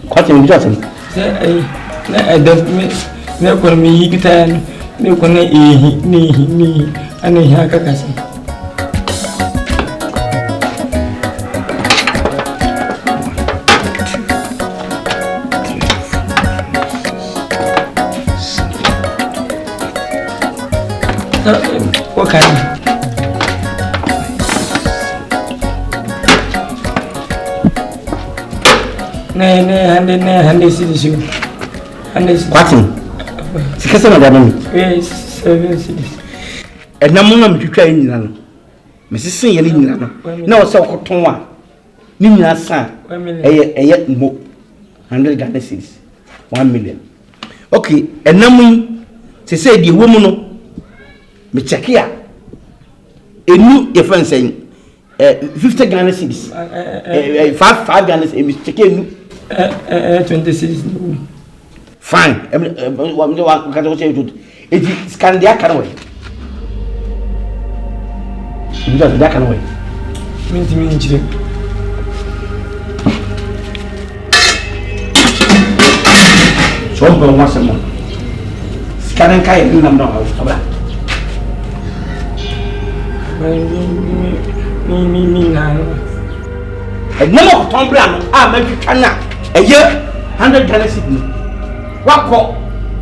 Quite in Johnson. I don't call me Yitan, no connect me, and a Hakakasi. What kind? Quatin. Sikasa na dano. Yes, 7 cities. E na mo na metwitwa nyina no. Mesisen ye nyina no. Na wo se okoton a. Ni nyina san. Eye mo 100 Ghana cedis. 1 million. Okay, e na mo se say die wo mu no. Me check ya. Enu e fan say 50 Ghana cedis. 5 Ghana cedis. Me check enu 26. Fine. What can I say? It is Scandia Canaway. You don't that Canaway. Minty. So I'm going once a month. Scanning Kai and I'm not out. Me now. And no Tom Brown. Maybe cannot. A year 100 Ghana cedis. What call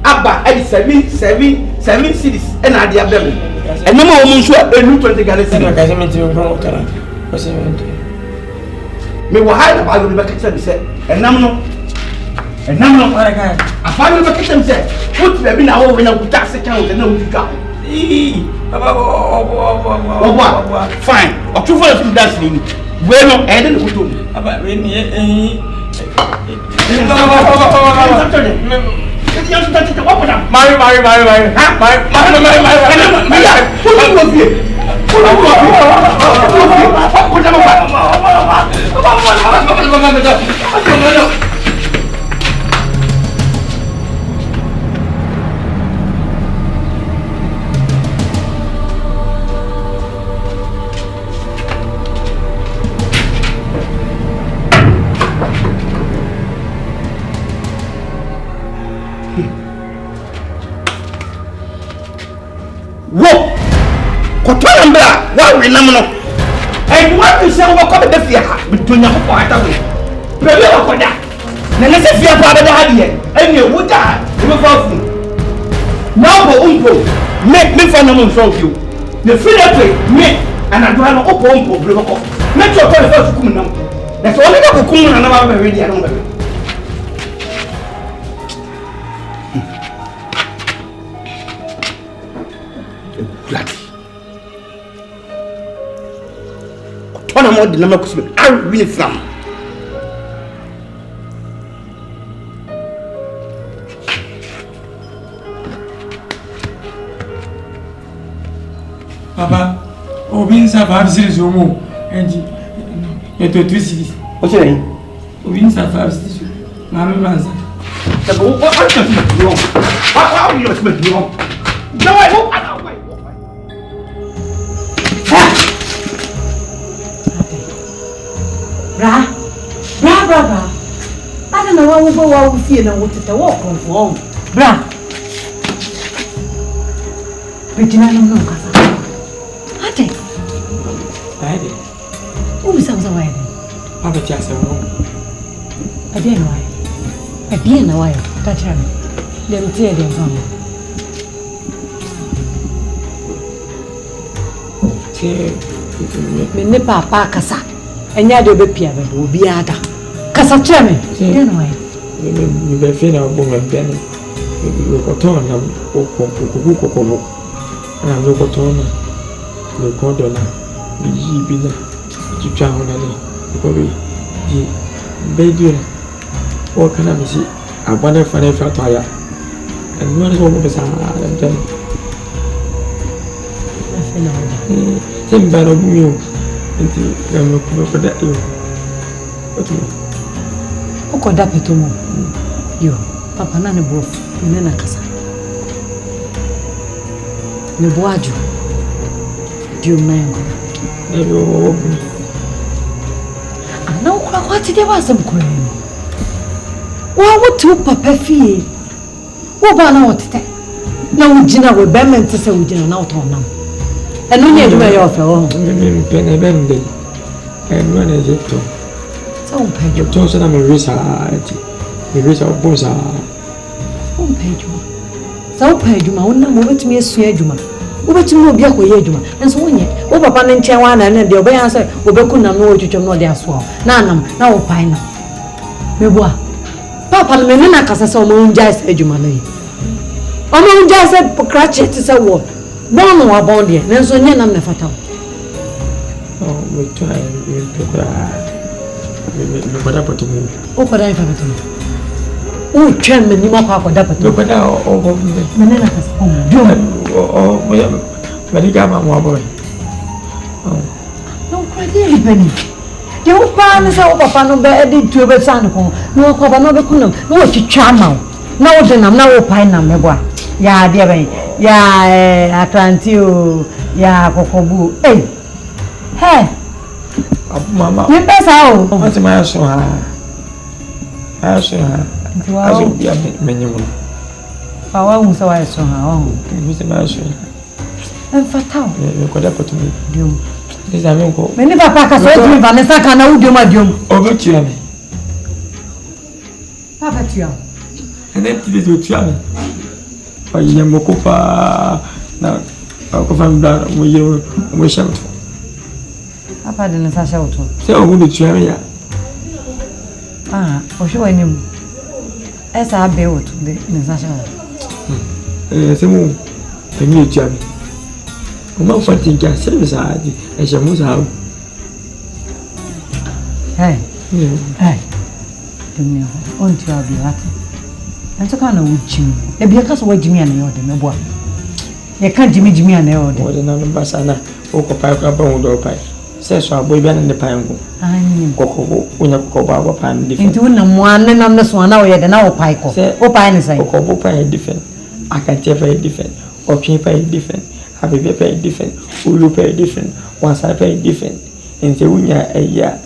Abba at 7 cities and Adia Belly. And no more woman sure a new 20 Ghana cedis. Me will hide about the vacation said, and Namno. And Namno, I found the vacation said, put the bin our winner with tax account and no you got. Fine. Or 2 for dancing. Well, I didn't go to about me. wo kɔtɔ mbra wa we nam no and what you say wo kɔ be fia ha bitonya ko ata we bebe wa kɔda na ne se fia pa be ha de ene wo da wo fa fu now go umpo me fa no mo so fiu the free me and I don't know umpo bre ko me to ko fa kum nam na so only ko kum na ba be ready na ba One more the number could I really from Papa, Obin Safar series homo and you to 3 cities. What's your name? Obin Safar series. Mamma Manza. What are you expecting? No, I hope I know. Bra. I don't know what we go out with you and what to walk on home. Bra. Regina, no, Casa. Ate. Who is the way? Papa just a room. I didn't know why. Touch him. Them tear them from me. Me papa Casa. And ya do be Pierre, will be ada. Casa Chemi, anyway. You be feeling a woman, then you got on them, and I'm no got on the gondola, the Gibina, the Chahonani, the baby. What can I see? I wonder if I felt tired. And one is almost and then same bad of you. I'm not for that. Oko da petomo. Yo, papa na ne bof, ne na kasa. Ne boaju. Dio mengo. Ne yo. Ana okura kwa ti de wasem kure. Wa wotu papa fie. Wo ba na wotete. Na wugina we be mente se wugina na woton nam. Eno nye duma yo fe wo. Me pene bende. And when is it to? So page you. Johnson am a research. The research bosa. Page you. So page you ma wonna mo betumi asua adwuma. Wo betumi obi akoye adwuma. Enso wonye. Wo papa ne nche wa na de obe yan se obeku nam no otwetwem no de aso. Na anam na wo pai na. Meboa. Papa me ne na kasa se o mo nja se adwuma na yi. O mo nja se pokrache ti se wo. Bon wa bon de. Enso nye nam na fata. Oh, we try to cry. Me pada patumu. O pada ifa patumu. O twen me ni makwa akoda patumu. Me pada o me ne na kasa o dio. Me di gama mo boy. Oh. No kwade ni bani. Ye o pa na sa o papa no be edi tu be san ko. No ko ba no be kunam. No o twitwa ma o. Na o de nam na o pai nam me boa. Ya de ben. Ya Atlanti o. Ya kokobu. Hey. Mama. You pesa o. What's my so ha? Aso ha. Aso bia menyimu. Pa wa hu so wa so ha o. What's my so? Fatao. Me ko da patumu. Diom. This am ko. Me ni papa ka so e Vanessa ka na udiom adiom. Obetua me. Papa tua. Ene ti de tua me. Pa yemo ko pa na ko fam da mo yero mo shamto. Papa de nsa sha oto. Se o mu de tua me ya. O hwe wanim. Esa abe oto de nsa sha. Se mu temi tua me. O ma fa tinka service adi e je mu za. Hey. Hey. Demi on tua bi ati. Anto ka na wuchim. E bi ka so wajimi ana yo de meboa. Ye ka jimi ana yo de. O de na no basana o ko pa ka ba wo do pa. Se so aboy bi ana ne pa ngo. Ani Koko unya koko ba wa pa ne different. Inti wona mo an nam na so na wo ye de na wo pa ko. O pa ne sai. Koko bo pa different. Akante pa different. Option pa different. Habibi pa different. Ulu pa different. Wansa pa different. Inti unya eya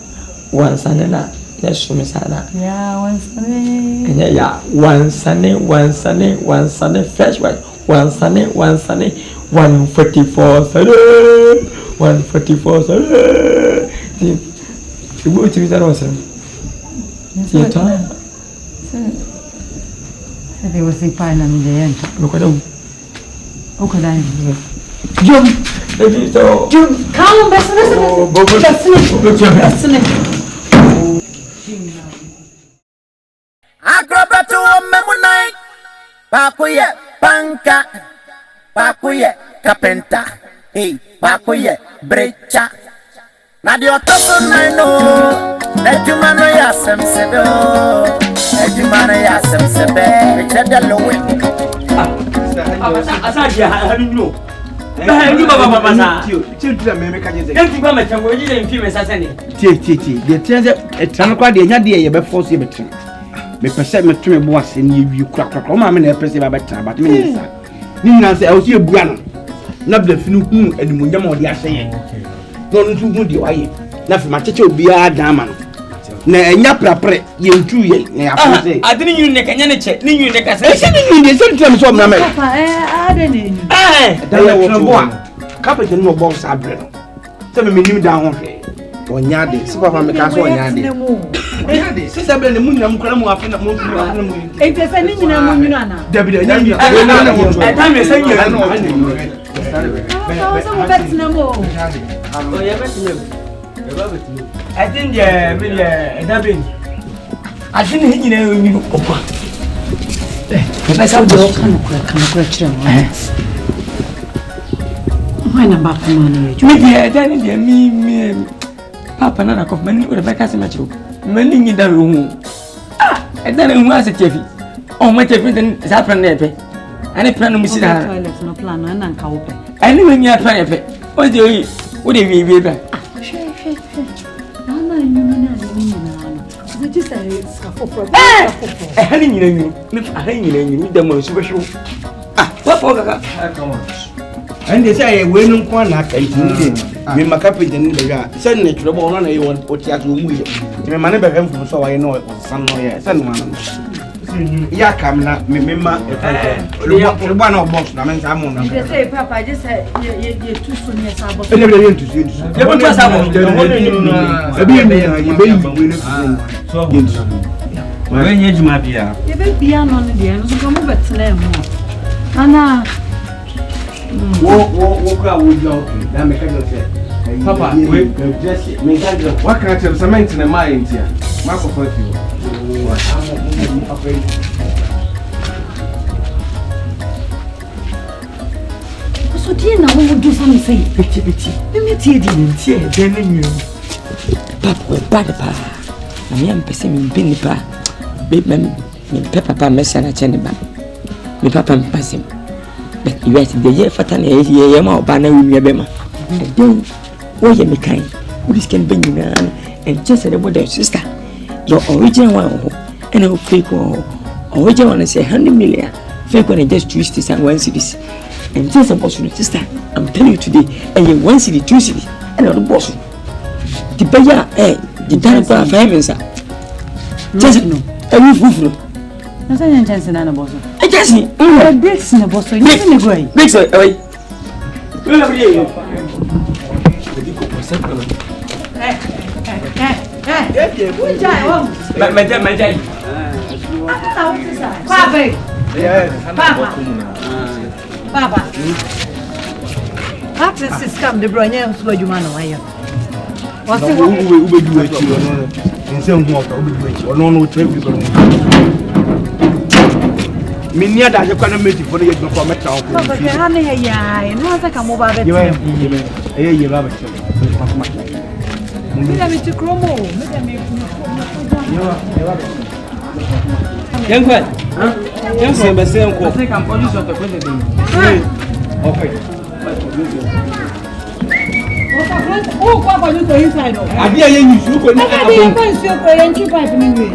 wansane na nesumi sana. Ya wansane. Ya wansane fresh white. Wansane 144 salary. 144 salary. You go to that was your time. They were saying, "Fine, I'm in the end." Look at them. Okay, then. Jump. Jump. Come, listen. Acrobat memunai. Pakuye panka. Pakuye kapenta. Hey, pakuye brecha. Na di otoso naino. Ejumano ya semsebe. Ejumano ya semsebe. Echede lowe. Asa having no. You baba sa. Children me make kaje. Enti ba metan wo yire mfi me sasane. Tie. De tienze etran kwa de nya de ye be force ye betre. Me pese me to me bo ase ne wi kura. O ma me na pese ba betra but me nsa. Ni nyina se e wo se ebua no. Na bla finu hu animunya ma odi ahye ye. No no hu de wa ye. Na fi ma cheche obi a dama no. Na enya prapre ye ntu ye na ya fo se. Adini yu ne kanya ne che. Ni yu ne kase. E se ni yu de se ntram so na me. Papa, adeni. Da ye trembo a. Kapete no bo sa bre no. Se me nim da ho hwe. Onya de. Se papa me ka so onya de. Onya de. Se sabe ne mu nyam kora mu afa na mu afa mu. E te se ni nyina mu nyina na. Dabi de nya. E ta me se nyina no. So mo bet na mo. Oh, yeah, bet. I think Dabin. I think he knew Opa. I saw the can when I'm back to money. Me, Papa, none of many would have cast a match. Many in the room. And then I was a Jeffy. Oh, my Jeffy, then Zappan Nepe. And a plan of Mrs. Toilets, no plan, and cowpe. I knew when you are trying to pay. What do you would you be back? A hanging in you, a hanging in you, the most special. Ah, what for? And they say, when you want to me, my captain in the yard, send it to the ball on a one or tear to move. You may never have from so I know it was some lawyer, son one. Ya come now, remember one of boss. I mean, I'm on. They say, Papa, I just said you're too soon. Yes, I was. I never went to see you. You want to have when you might be a piano on the end, so come over to them. Anna, walk out with your Papa, what can I tell cement in the mind here? Marco for you. So, dear, now we will do something. Pity. Let me tell you, then you. Papa, bad. I am pessing Pinny Pa. Big man, Papa Messana Cheneba. Me Papa Passim. But you wait the year for 10 years, more banner with your bema. And then, oh, you make kind. This can bring you and just a little sister. Your original one, and a fake one. Original one, say 100 million. Fake one, and just twist this and 1 cities. And just a boss with sister. I'm telling you today, and you 1 city, 2 city, and not a boss. The Baya, the Dana for heaven, sir. Just no. A roof. That's a chance in a boss. I just need a bricks in a boss. You're in a way. Bricks away. Papa. Access is come the Bronya so you man away. What's the we do it? In some walk, or no traffic. Minia that you can't make it for the town. Papa, I know that come over the you have it. Mr. Cromo. Young man, young man, but say, I think I'm police of the president. Okay. Oh, Papa, look inside. I dare you to go I didn't your prayer keep up in me.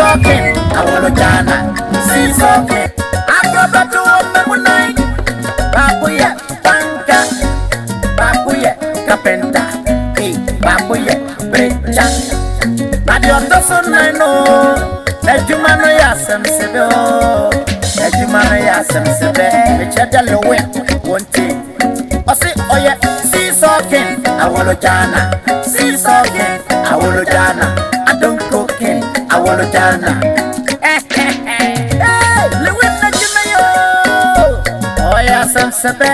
I want to Ghana. See, okay. I go back to home, Pakuya, Panka, Pakuya. yeah, some seven, which had a low one thing. I say, oh yeah, see soaking, I want to Jana. See soaking, I want to Jana. I don't cooking, I want to Jana. Hey, Lewin, the Jimmy, oh yeah, some seven.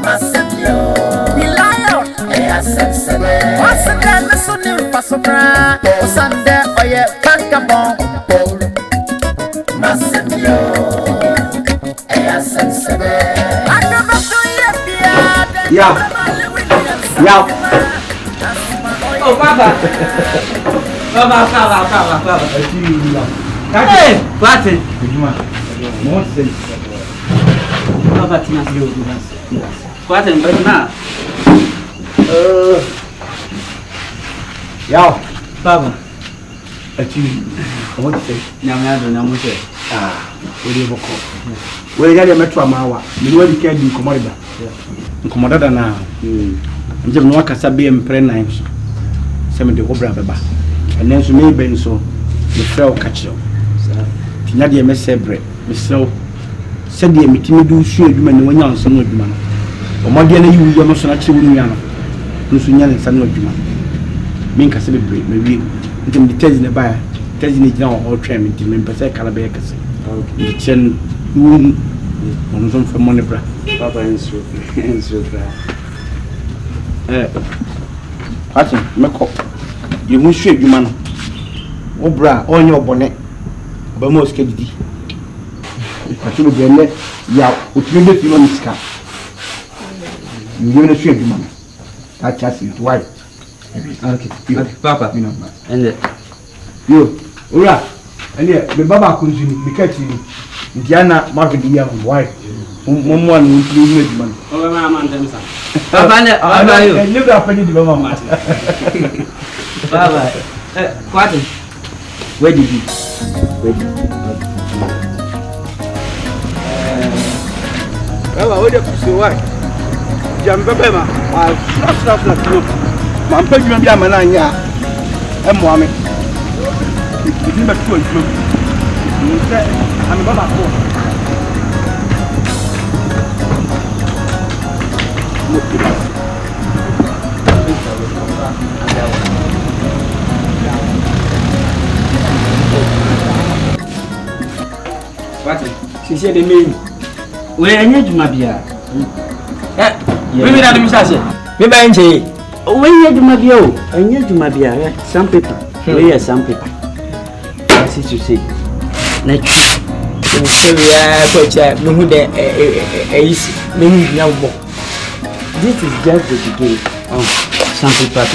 Massive, yo, the lion, yeah, some seven. What's the name? The son of Pasopra, Sunday, oh yeah, Pancabon. Massive, yo, yeah, some seven. Yeah. Oh, Papa. Papa. Hey, what? Papa, Tina, what? Yeah. Papa. What to say? Namuche. What do you call? Where you get metro amawa. You know the can do commodity. Commodity now. I'm just no kasa be impregnated. Some of the obra beba. And then so me ben so the fell catch you. Tina de me sebre. Me so said the metimi do sure adwuma ne wanya nso no adwuma no. Omode na yiwu no so na che wonu ya no. Nso nya ne san no adwuma. Me nkasa bebre me wi. Ntim the tezi ne ba. Tezi ne gina o twa me ntim me pese kala be yakase. Okay. Chen on zone for money bra. Papa insure bra. Ati meko. Ye mu hwe adwuma no. Wo bra onye obone. Ba mo ska didi. Ati no bele ya otime be fi no miska. You will share the money. That just it why. Okay. Papa. And yo, ora. And yeah, the baba kunzuni mikati Indiana market the young why. One will include money. Oh, my man, Papa, I never happened to mama. Baba, what? Where did you? Baba, what do you say? Why? Jambema, stuff. My pension be a man, and Mohammed. It's not true. I'm Baba. What? She said the name. Where I need my beer. Maybe that Miss Asher. Maybe I say, when you do my beer, I need my beer. Some people. Where are some people? That's it to say. Next. So we are quite a this is just the beginning of some people.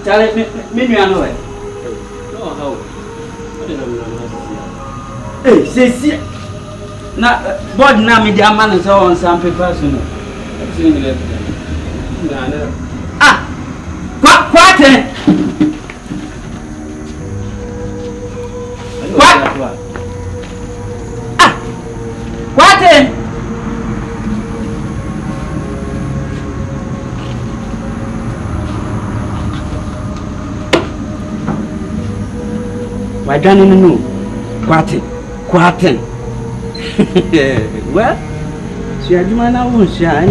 Charlie, me know it. No, how? Hey, see. Na board na me the man so on some papers no. Ah. What? What? Ah. What? Wadwane no. Kwaten. Well, si adwuma na wo nsia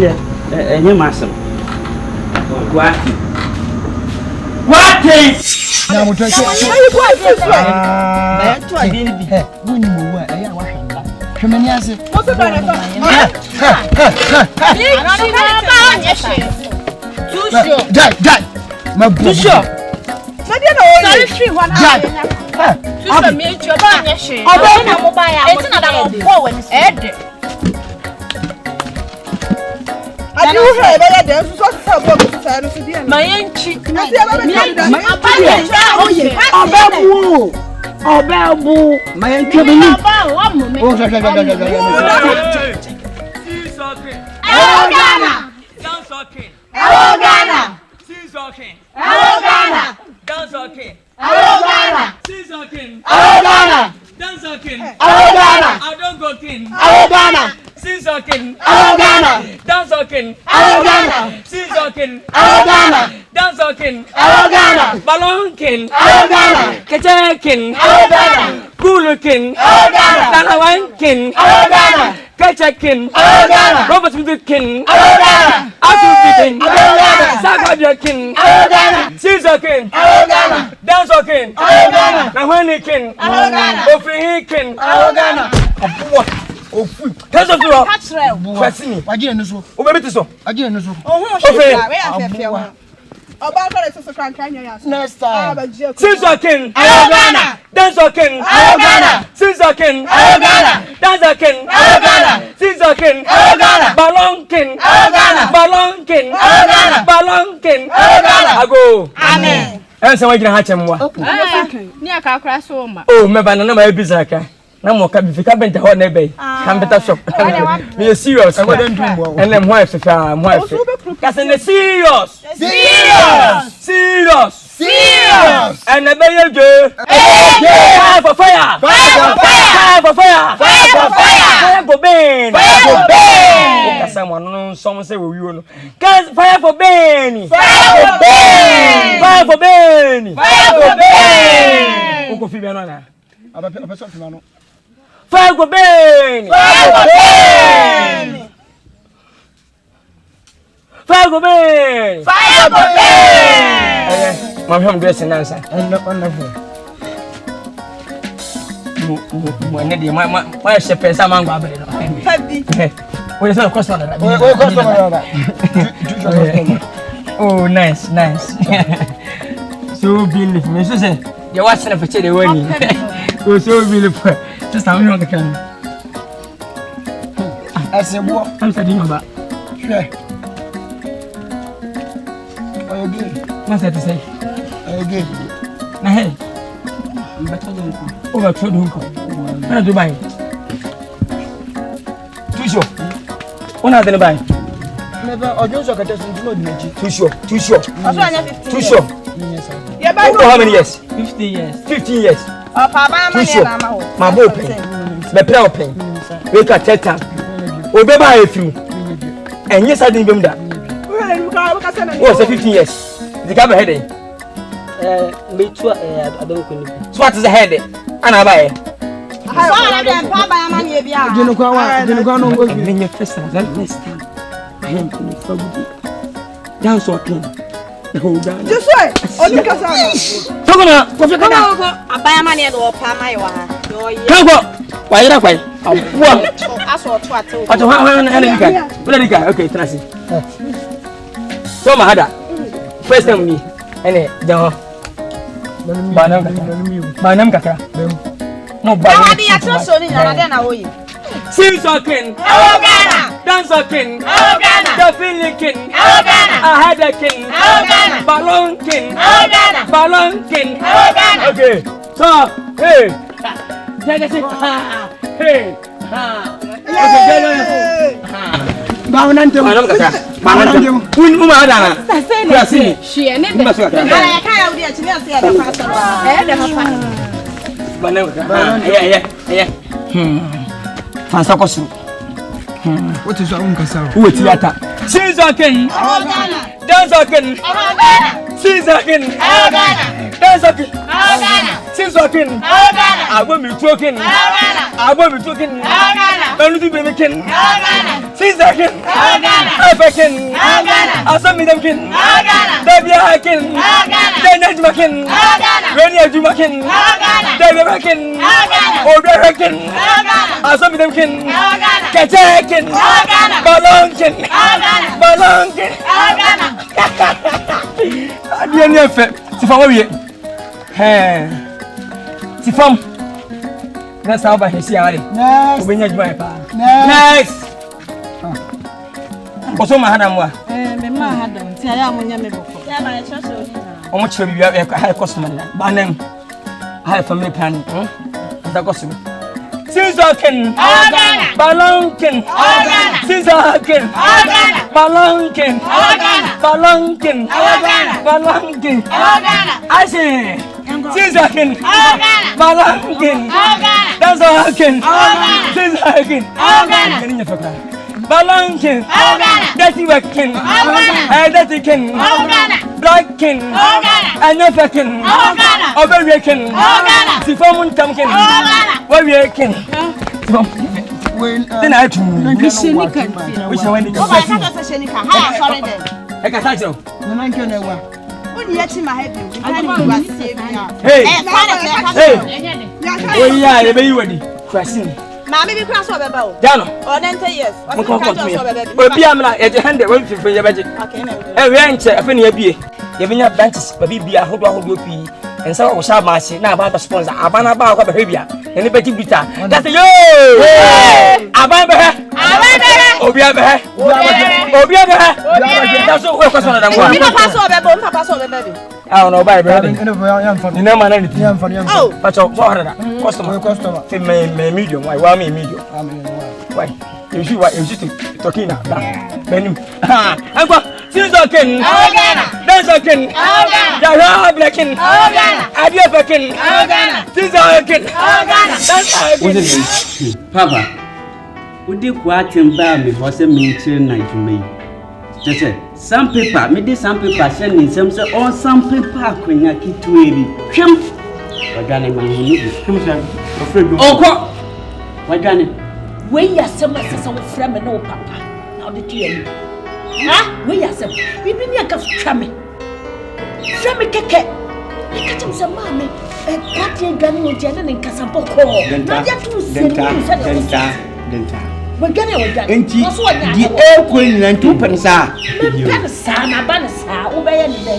enye masem. Kwaten. Na mo to ke. Na to ade ni bi. Woni mo wa eya wa hwenda. Hwemani ase. Mo so ba na to. Dai. Tusho. Sadia na o. Sorry free one. Tusho me echi oba anya hwe. Oba na mo ba ya. Eti na da mo po wani. Ede. Adi wo hwe ba ya dem so so bo so sa no so dia. Mayenchi. Ati aba be ka da. Oye. Obebu. Mayenchi be ni. Oba wo mo me. Oh, ja. Ghana. Dance okay. Hello Ghana. Sing okay. Hello Ghana. Dance okay. Hello Ghana. Sing okay. Hello Ghana. Dance okay. Hello Ghana. I don't go king. Hello Ghana. Sing okay. Hello Ghana. Dance okay. Hello Ghana. Sing okay. Hello Ghana. Dance okay. Hello Ghana. Ballon king. Hello Ghana. Kete king. Hello Ghana. Cool king. Hello Ghana. Dalawan king. Hello Ghana. Kete king. Hello Ghana. Robert Smith king. Hello Ghana. Atu king. Hello Ghana. Sagodia king. Hello Ghana. Caesar king. Hello Ghana. Dance king. Hello Ghana. Nahwani king. Hello Ghana. Ofrihi king. Hello Ghana. Ofu. Tenso firo. Katre. Kwasini. Wagire no so. Obebiti so. Wagire no so. Ohun o se bra we afefia wo. Oba kare so kran kan ya so. Next time. Caesar king. Hello Ghana. Dance king. Hello Ghana. Caesar king. Hello Ghana. Dance king. Hello Ghana. Caesar king. Hello Ghana. Ballon king. Hello Ghana. Ballon king. Hello Ghana. Ballon king. Hello Ghana. Ago. Amen. Ense wagina ha chemwa. Ni aka akra so ma. Oh, meba na ma ebizaka. Na mo ka bifika benta ho na ebe. Kan beta shop. Me serious. And them who if Kasi na serious. And na be je. Fire for fire. Fire for Ben. Kasi mo no some say we no. Cause fire for Ben. Oko fi be no na. Aba so fi no. Fire for Ben. My home dressing answer. Wonderful. My shepherd, some man, Baby. What is the cost on that? Oh, nice. So beautiful. Mr. Say, you're watching a picture the way. Oh, so beautiful. Just how you on the camera. I say, what? I'm studying about. Sure. What's that to say? Again. Now, hey, over to Dunko. Where do you buy? Too sure. One out in the buy. Never, or just look at us into the Too sure. Too sure. Yeah, by how many years? 50 years. 15 years. Papa, Too sure. My boy pen. The prayer pen. We can tell time. Obey a few. And yes, I didn't give that. What's 15 years? The cover headache. Me too, I don't know. So what is a headache? And I buy it. Dance or king. The whole guy. Just wait. Only Kasana. I buy a money or Pamaiwa. Why not? Why? I saw what. Okay, Tracy. So, my other first time me, and it, John Banam Kaka. No, but I did not so in another way. Sing king, dance king, the feeling king, I had a king, Ballon king, Okay, so, hey, what is your own castle? Wait, Yata. Caesar king, dance king, Caesar king, Dance again. Since again. I will be talking. I will be talking. Don't do baby kin. Since again. African. Asamidakin. Dabia kin. Denajmakin. Renia Jumakin. Davidakin. Oberakin. Asamidakin. Kajakin. Balonkin. Balonkin. Adieu, n'y a fait. C'est pas oui. C'est femme. Next, how about his yard? Next. Next. What's on my hand? What? Mamma had them. See, I am on your milk. How much will you have a high customer? Banning. I have family plan. The customer. Since Balonkin. Since Balonkin. I say. Since Balonkin. That's all I can. Since Balonkin. Dirty working. Dirty king. Black king. Another king. Overraking. Siphon Tamkin. Overraking. Then I too. Which I went to I can touch you. Hey, oh yeah, the baby ready. Question. Mammy, be cross over bow. Jano. Or 90 years. Well, be am like at the hand went for your budget. Every answer, a penny a beer. Giving up benches, but be a whole whoopee. And so I was our master now about the sponsor. Abana about behavior. Anybody bitter. That's a yo! Abana. Obiabe. That's all we're concerned about. You pass over, baby. I don't know, baby. You know, man, anything. Oh, but your customer. Medium. Why? Why me medium? Why? You see what you talking now? Menu. I'm going. Since I can. That's I can. Yara Blackin. Adia Blackin. Since I can. That's I can. Papa. Would you quite embarrass me for some mention night to me? Just some paper, maybe some paper sending some or some paper when I keep to it. Shum. What done in my home? Oh, what done it? We are some of friend and no papa. Now the tea. Ah, we are some. We bring a cup of trammy. Trammy cake. I catch him some mammy. A party gun with Janet and Casaboko. Not yet to Denta. We're getting the air queen and 2 pence. Pensa, Banasa, obey any day.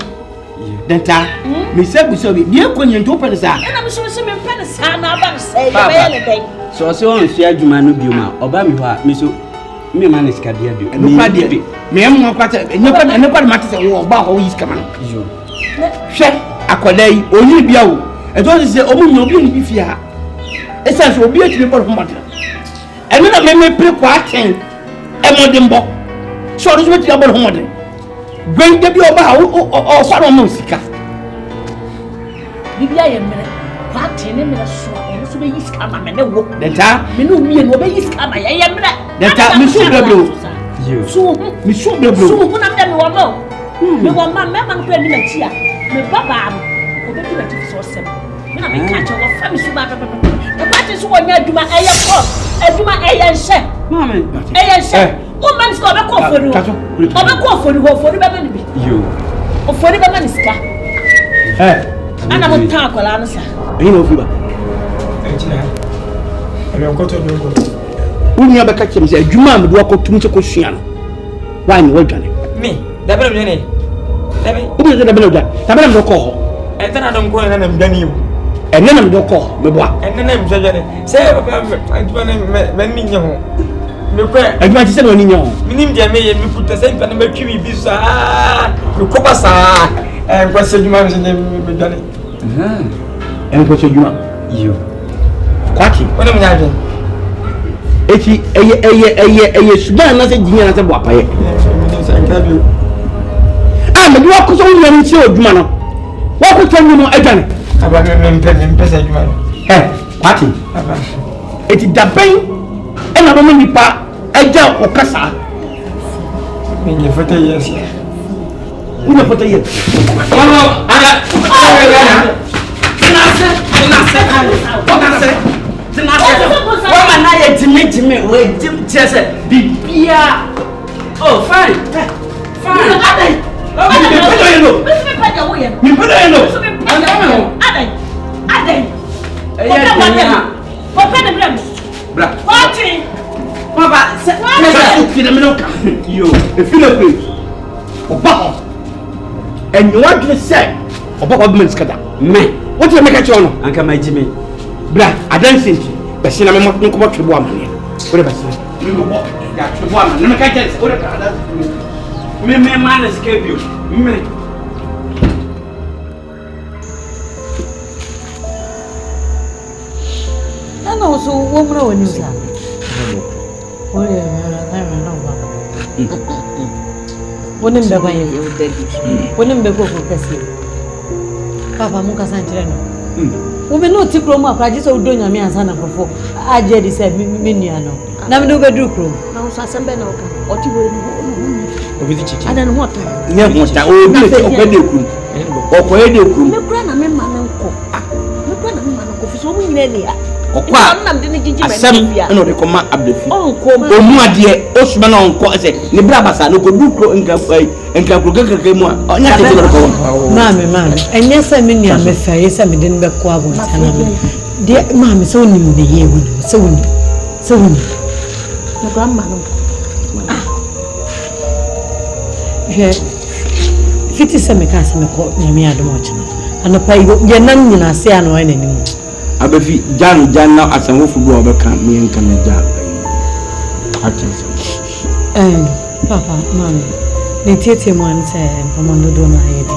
Denta, Miss Abusobi, dear queen and 2 pence. And I'm sure some Pensa, Banasa, so on, share Jumanu Buma, Obama, Miss Miman is Cadia, and no idea. Me am more quarter, and nobody matters about how he's coming. Share a colleague, only be out. And don't say, oh, no, be fear. It says, will be a triple matter. And then I may play quarting a modern book. So it's what you're about home. Bring the bill or Sarah Musica. Maybe I am quarting in a swamp, also be his camera and a walk. The time, me no me and obey his camera. I am that time, Miss So, Miss Sugar Blue, one of them will know. Me want my mamma and me here. Me papa, obey the so simple. When I catch our family, the parties who are near to my air do my air share. Mamma, air share. Woman's got a call for you. I'm a call for you for the baby. You or for the baby. And I'm a tackle answer. You know, Fiba. When you have a catch him, say, you man, walk up to Mr. Cushion. Why, what done it? Me, the better than it. Who is the better than that? The better call. And then I don't go and I'm done you. And then I'm not call, me boy. And then I'm saying, say, I'm going to I want to say, no, Minim Jamie, me put the same pen and make you be so. You cover, sir, and what's your man's name? And what's your you? Quacky, what am I having? A Sudan, not a dinner as a wapay. I'm a walk on your children. What would tell you more again? About me, Party. It is the pain. And I don't know a job or cassa. In your 40 years. Una photo here. Mama, ana. Mama na ye Jimmy, we Jim Chese. Bibia. Oh, fine. Fine. And you want to say about women's cutter? Me, what you make a channel? Uncle my Jimmy. Black, I don't think but see, I'm not going to watch a woman here. Whatever, you go walk that woman. Let me catch it. Me, man, escape you. Me. I know so woman when you say. Oh, Wonim be kwa yefu wonim be ko kasi papa mu kasa nkyere no wo be no ti krom akwa je so do nyame ansa na fofo aje di se me nua no na me do be duru krom na so asembe na oka oti wo ni obi di chichi ada no mota nya mota o bi ti okode krum okode krum me kura na me ma me nko me kura na me ma nko fi so mu nyina ni okwa asem no de koma abdefi omu ade osuma na onko ese ni bra basa no ko dukro nka kro kekeke mu onya te ko mama enye se me nua me fa yesa me den be ko abonta na me de mama se woni me ye woni se woni na grandma no je fiti se me ka se me ko nyame adomo china anopa ye nan nyina se ano ene ni mu abefi jan na asanwo fubu obeka me nka me ja attention papa mami ne tete mo an se pomondo do na yedi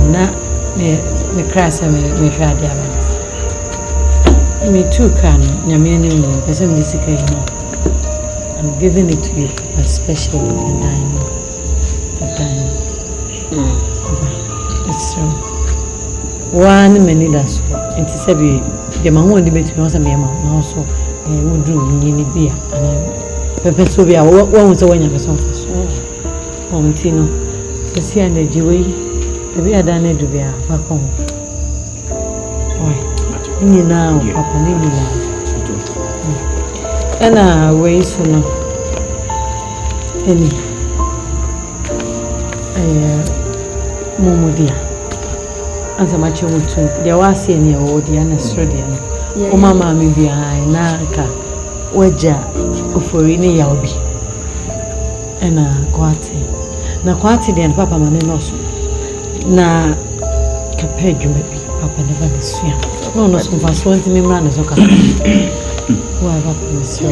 na me krasa me hwa dia ba me too can nyame ni mo pese me sika yi no I'm giving it to you a special and it's true one many that's enti sabi de ma ho ndi betumi o se me ma na so wudru nyini bia ana pepe so bia wo hu se wanya person so onti no esi ana jiwe ebi ada na du bia fa ko oi ni na o papa ni ni ana we so no eni momodia anza macho mutu dia wasi eni o dia na study no o mama mi bia na ka waja ofori ni ya obi ena kwati dia papa mane no so na kapɛ dwuma bi papa never desua no so faso ntimi mra no so ka wa papa desua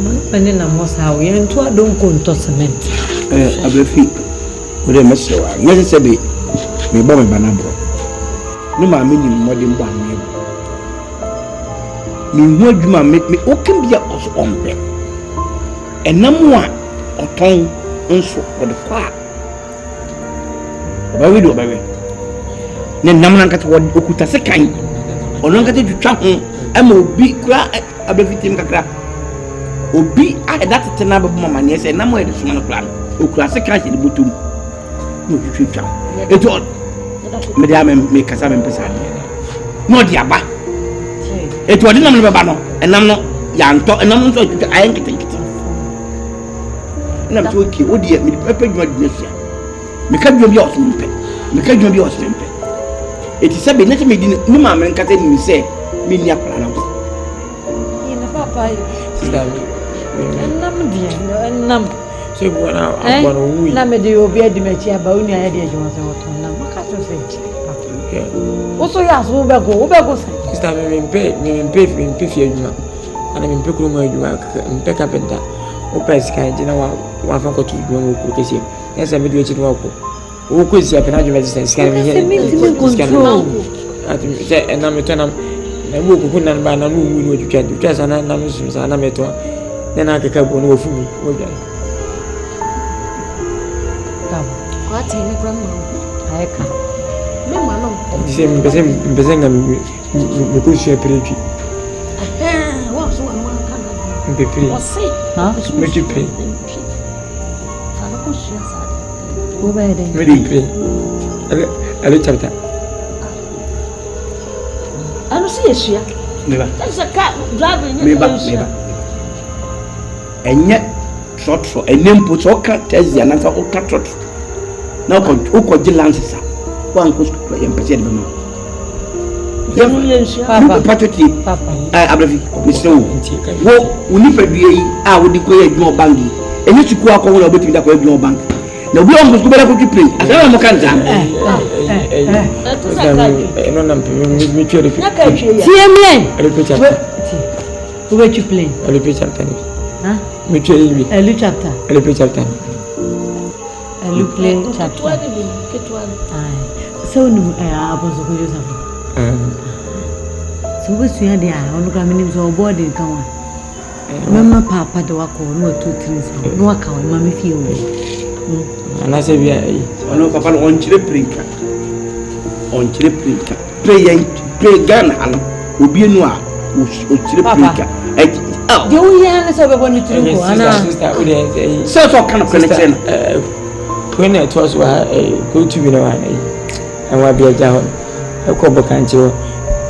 man pane na mosa wo yentu adon konto cement abefi ore mesewa nyese sebe me bo me banabro ni ma me ni modern ba me hu adwuma me okem bia oso ombe enam a oton nso wo de kwa bawe do bawe ne nam nan kata wo okuta sekan ono nkata twitwa ho ama obi kura abefitim kakra obi aheda tetena be mama ne se nam e de suma no kura okura sekan se de botum no twitwa eto me dia me kasa me pesa no dia ba eto odi nam no be ba no enam no ya nto enam nso twitwa ayen kete nam so ki odi me pepe dwuma dwuma sia me ka dwuma bi o so mpe me ka dwuma bi o so mpe eti se be nete me di ni ma me nkata ni se me ni akora na ina papa sister enam dia enam se bona abona wi na me de obi adi me chi aba uni aya de adwuma se woto na maka to se chi o so ya so be go se sister me mpe fi adwuma ana me mpe kuro mo adwuma mpe carpenter o price kan je na wa fa ko tu adwuma ko kesi esa me do echi no ko o ko si apena adwuma se scan me here ati se na me to na wo ko na ba na no wu no twitwa sana na me sum sana me to na akeka bo no ofu mi wo dwa kwati ni grandma ayeka me ma no dise mpese nga me ko shi prechi wa so wa kana mpepri o si ha me ti pe ana ko shi sa Go by there. Ready, pray. I look chapter. I don't see a share. Never. That's a cat driving. Never. And yet, trot for a name puts all cat tells the another all cat trot. Now, Oko Gilances. One goes to play and present them. Papa, I have Mr. Wo, we need to be I would declare your banky. And you should go out with your bank. Now we almost go back to play. I don't know Canada. Who were you playing? I repeat chapter. Huh? Mutually. A little chapter. I repeat chapter. A little play chapter. So, I was a good so what's your idea? I look at me so bored in come on. Mamma, Papa, do I call no 2 things? No account, Mammy feel. And I say, we are no Papa on chip printer. On chip printer. Play gun and will be a noir. Chip printer. You hear us over when you drink. So, kind of connection. When it was go to be no one, and what be a down a couple country.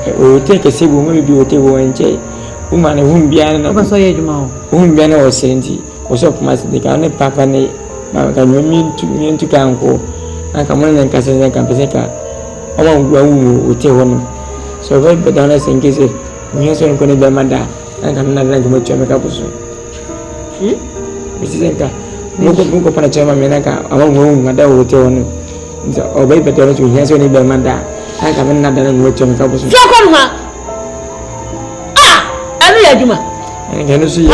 We take a civil maybe we take one jay. Woman whom Biana whom Biana was saying was up my the papa ne can mean to Kanko and come on and Castle and Campesca. I won't take one. So very but honest in case we are going to be mother and I'm not going to make up soon. Mrs. Enka, Moko Panachama Menaka, I won't mother will tell one. Obey the daughter to hear any mother. I have another language on top of the Juma. And can you see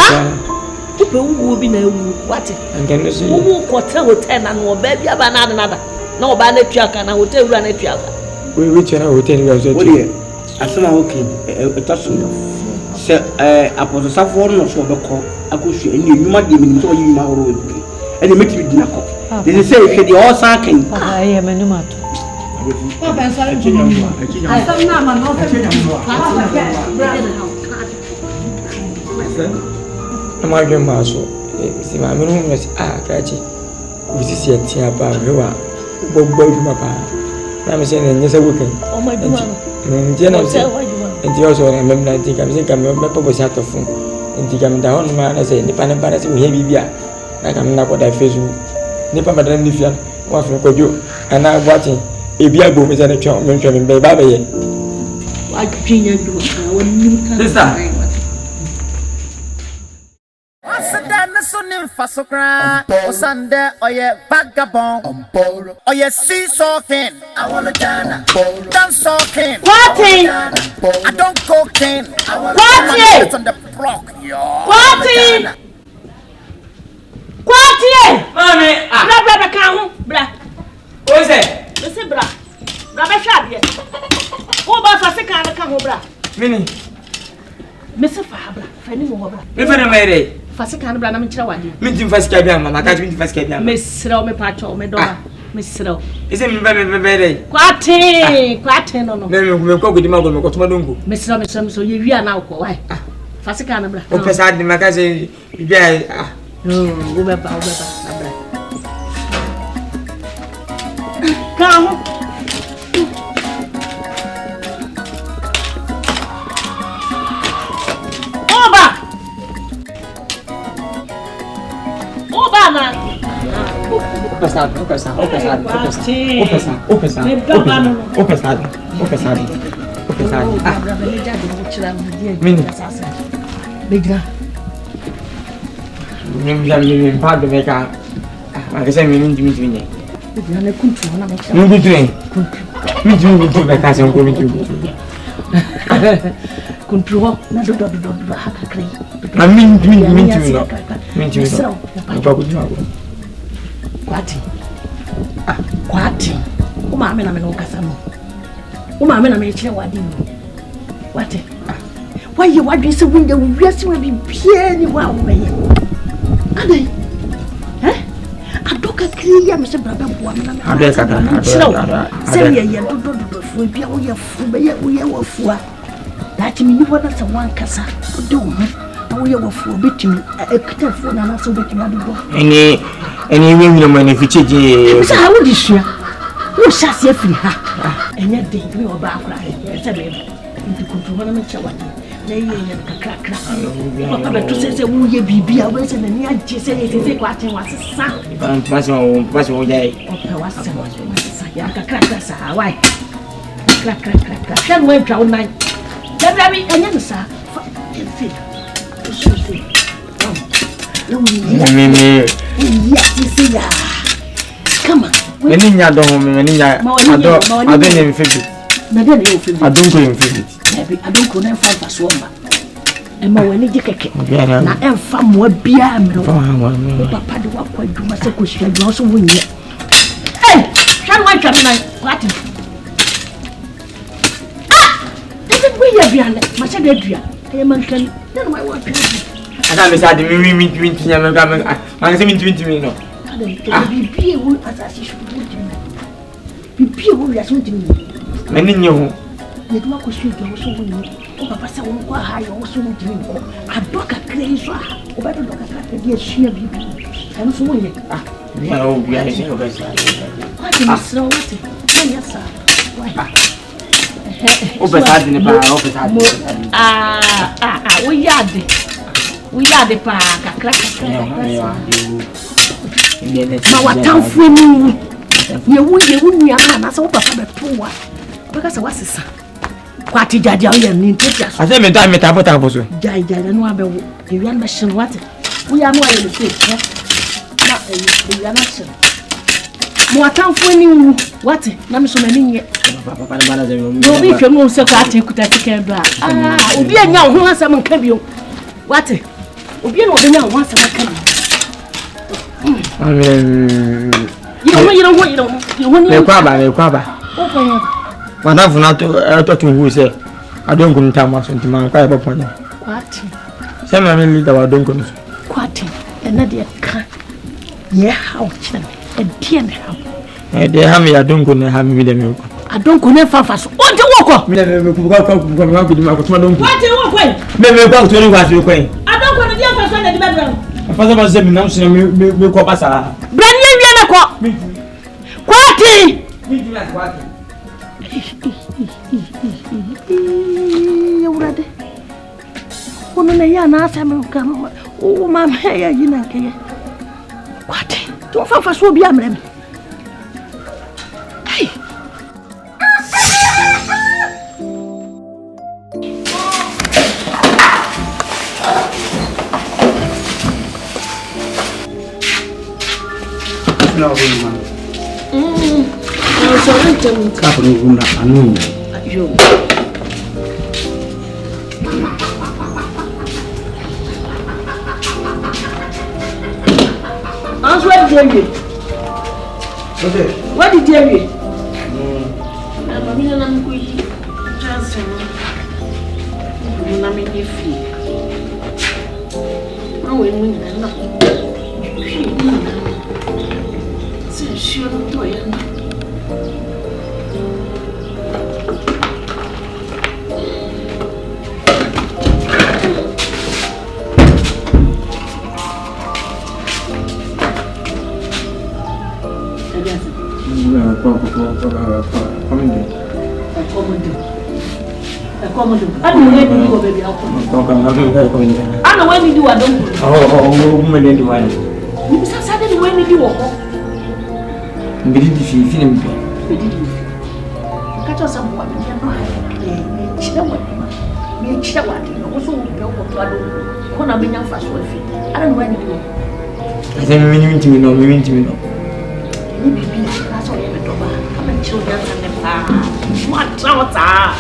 people will be no what? And can you see who quarter with 10 and more baby about another? No, by the truck and I will tell you an truck. We reach and I will tell you as well. As soon as I touch you, sir, I was a saffron or so call. I could see and you might give me so you my road. And you make me dinner. They say, if you're all sacking, I am a new I'm sorry to you. I'm arguing Marshall. See, my room was catchy. We see a tear bar, you are. I'm saying, yes, I will. Oh, my God. And you also remember, I think I'm a purpose out of phone. And think I'm down, man. I say, independent parents, we have Bibia. Like I'm not what I face you. Nipa Madame Livia, one from you, and I'm watching. If you are both a child, mentioning baby. What can you do? Sister. Fasokra, Osande, or ye vagabond, or ye sea soaking. I want to dance soaking. Party! I don't cocaine. I want to sit on the block, yo. Party! Mommy, blah, count, blah. What is it? Listen, blah. Blah, shabby. Who about Fasika come, blah? Minnie. Mr. Fabra, Fanny Wobber. If I made Fasika, blah, I'm in Chawadi. Meeting Fascabian, I can't meet Fascabian. Miss Romy Pacho, Medora, Miss Row. Isn't it very Quatin, no, we'll go with the mother of Madungo. Miss Romy, so you are now. Why? Fasika, blah. Oh, beside the magazine, yeah. No, go back. Come. Part of make up. I guess I mean to me. You be doing. Me do the cousin going to control. I mean Quati. Mamma, I'm no Casamo. Mamma, I'm a chair. What? Why you want this window? Yes, will be penny wow. Are they? Eh? I don't agree, Mr. Brother. I guess I don't say, you don't be a fool. That means you want us a one cassa. Do we have a full bit to a telephone and also bit any Any women when if you cheat, I would issue. Who shall see free her? And yet they will back right. Into control of shower. They ain't crack. But to say, will you be away and then I just say it is what I was a son. I'm passing all day. Okay, what's the matter? Crack, why? Crack. Shall wait all night. Then I mean, and yes, sir. Yes, you see that. Come on. When in your dome, when in your I don't even feel it. I don't go in feel I don't go and fight a swamp. And my when you get it, now I'm from what be I am. Papa, do what quite do myself, which I also win yet. Hey, shall I come in? What? Ah! We are behind my said Adria. I am uncle. Then my work. I can't decide to me 20 minutes. I'm 20 minutes. Be a wood as I should be a wood as something. Many new. You do not question you also winning. Oh, Papa said, I also want to know. I broke a crazy or better look at the sheer baby. I was winning. No, we are here. What do you say? Yes, sir. We are the park. My town for me. You wouldn't be a so Papa poor. Because I was a son. What did I do? I said, me time it up with you. I don't know about you. Understand what we are more in the face. We are not. More town for you. What? I'm so many. No, we can also take care of that. Ah, be a young who has some cabin. What? You know, once I come. You don't want But I've not talking who say, I don't go to town to my private point. What? Some of them lead our don't go. Quatting, another car. Yeah, how a dear now. They have me, I don't go to have me with them. I don't go near fast. What do you walk? What do you walk away? Maybe about 20 was your queen. I don't go to the other side of the bedroom. Father was saying, I'm saying, we call Passa. Brand new Quatting! You ready? One of the young assembly come. Oh, my hair, you know. What? Don't fast will be a man. Hey. No, man. So I'm telling you, I know. You. What did you do? What did you do? I'm going to just I'm in your feet. I'm going to sure to you. I don't know when you go, baby. I don't know when you do. I don't know. Oh, when you do one. You said when you do. We did the film. We did it. Catch us some one. You I don't know when you do. I think we need to know. We need to know. That's all you have to do. I'm children and the what out.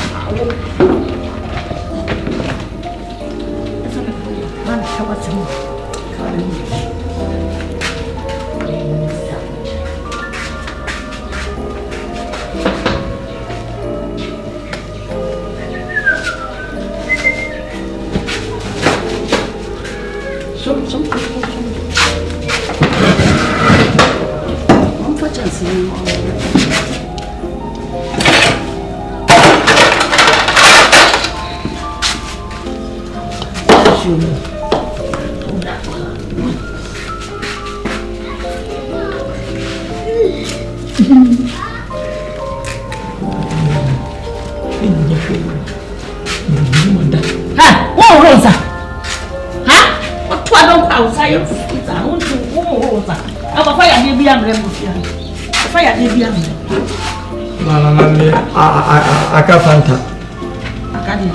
Aba fa ya de bi amre mo fia. Fa ya de bi amre. Mama me aka Fanta. Aka de.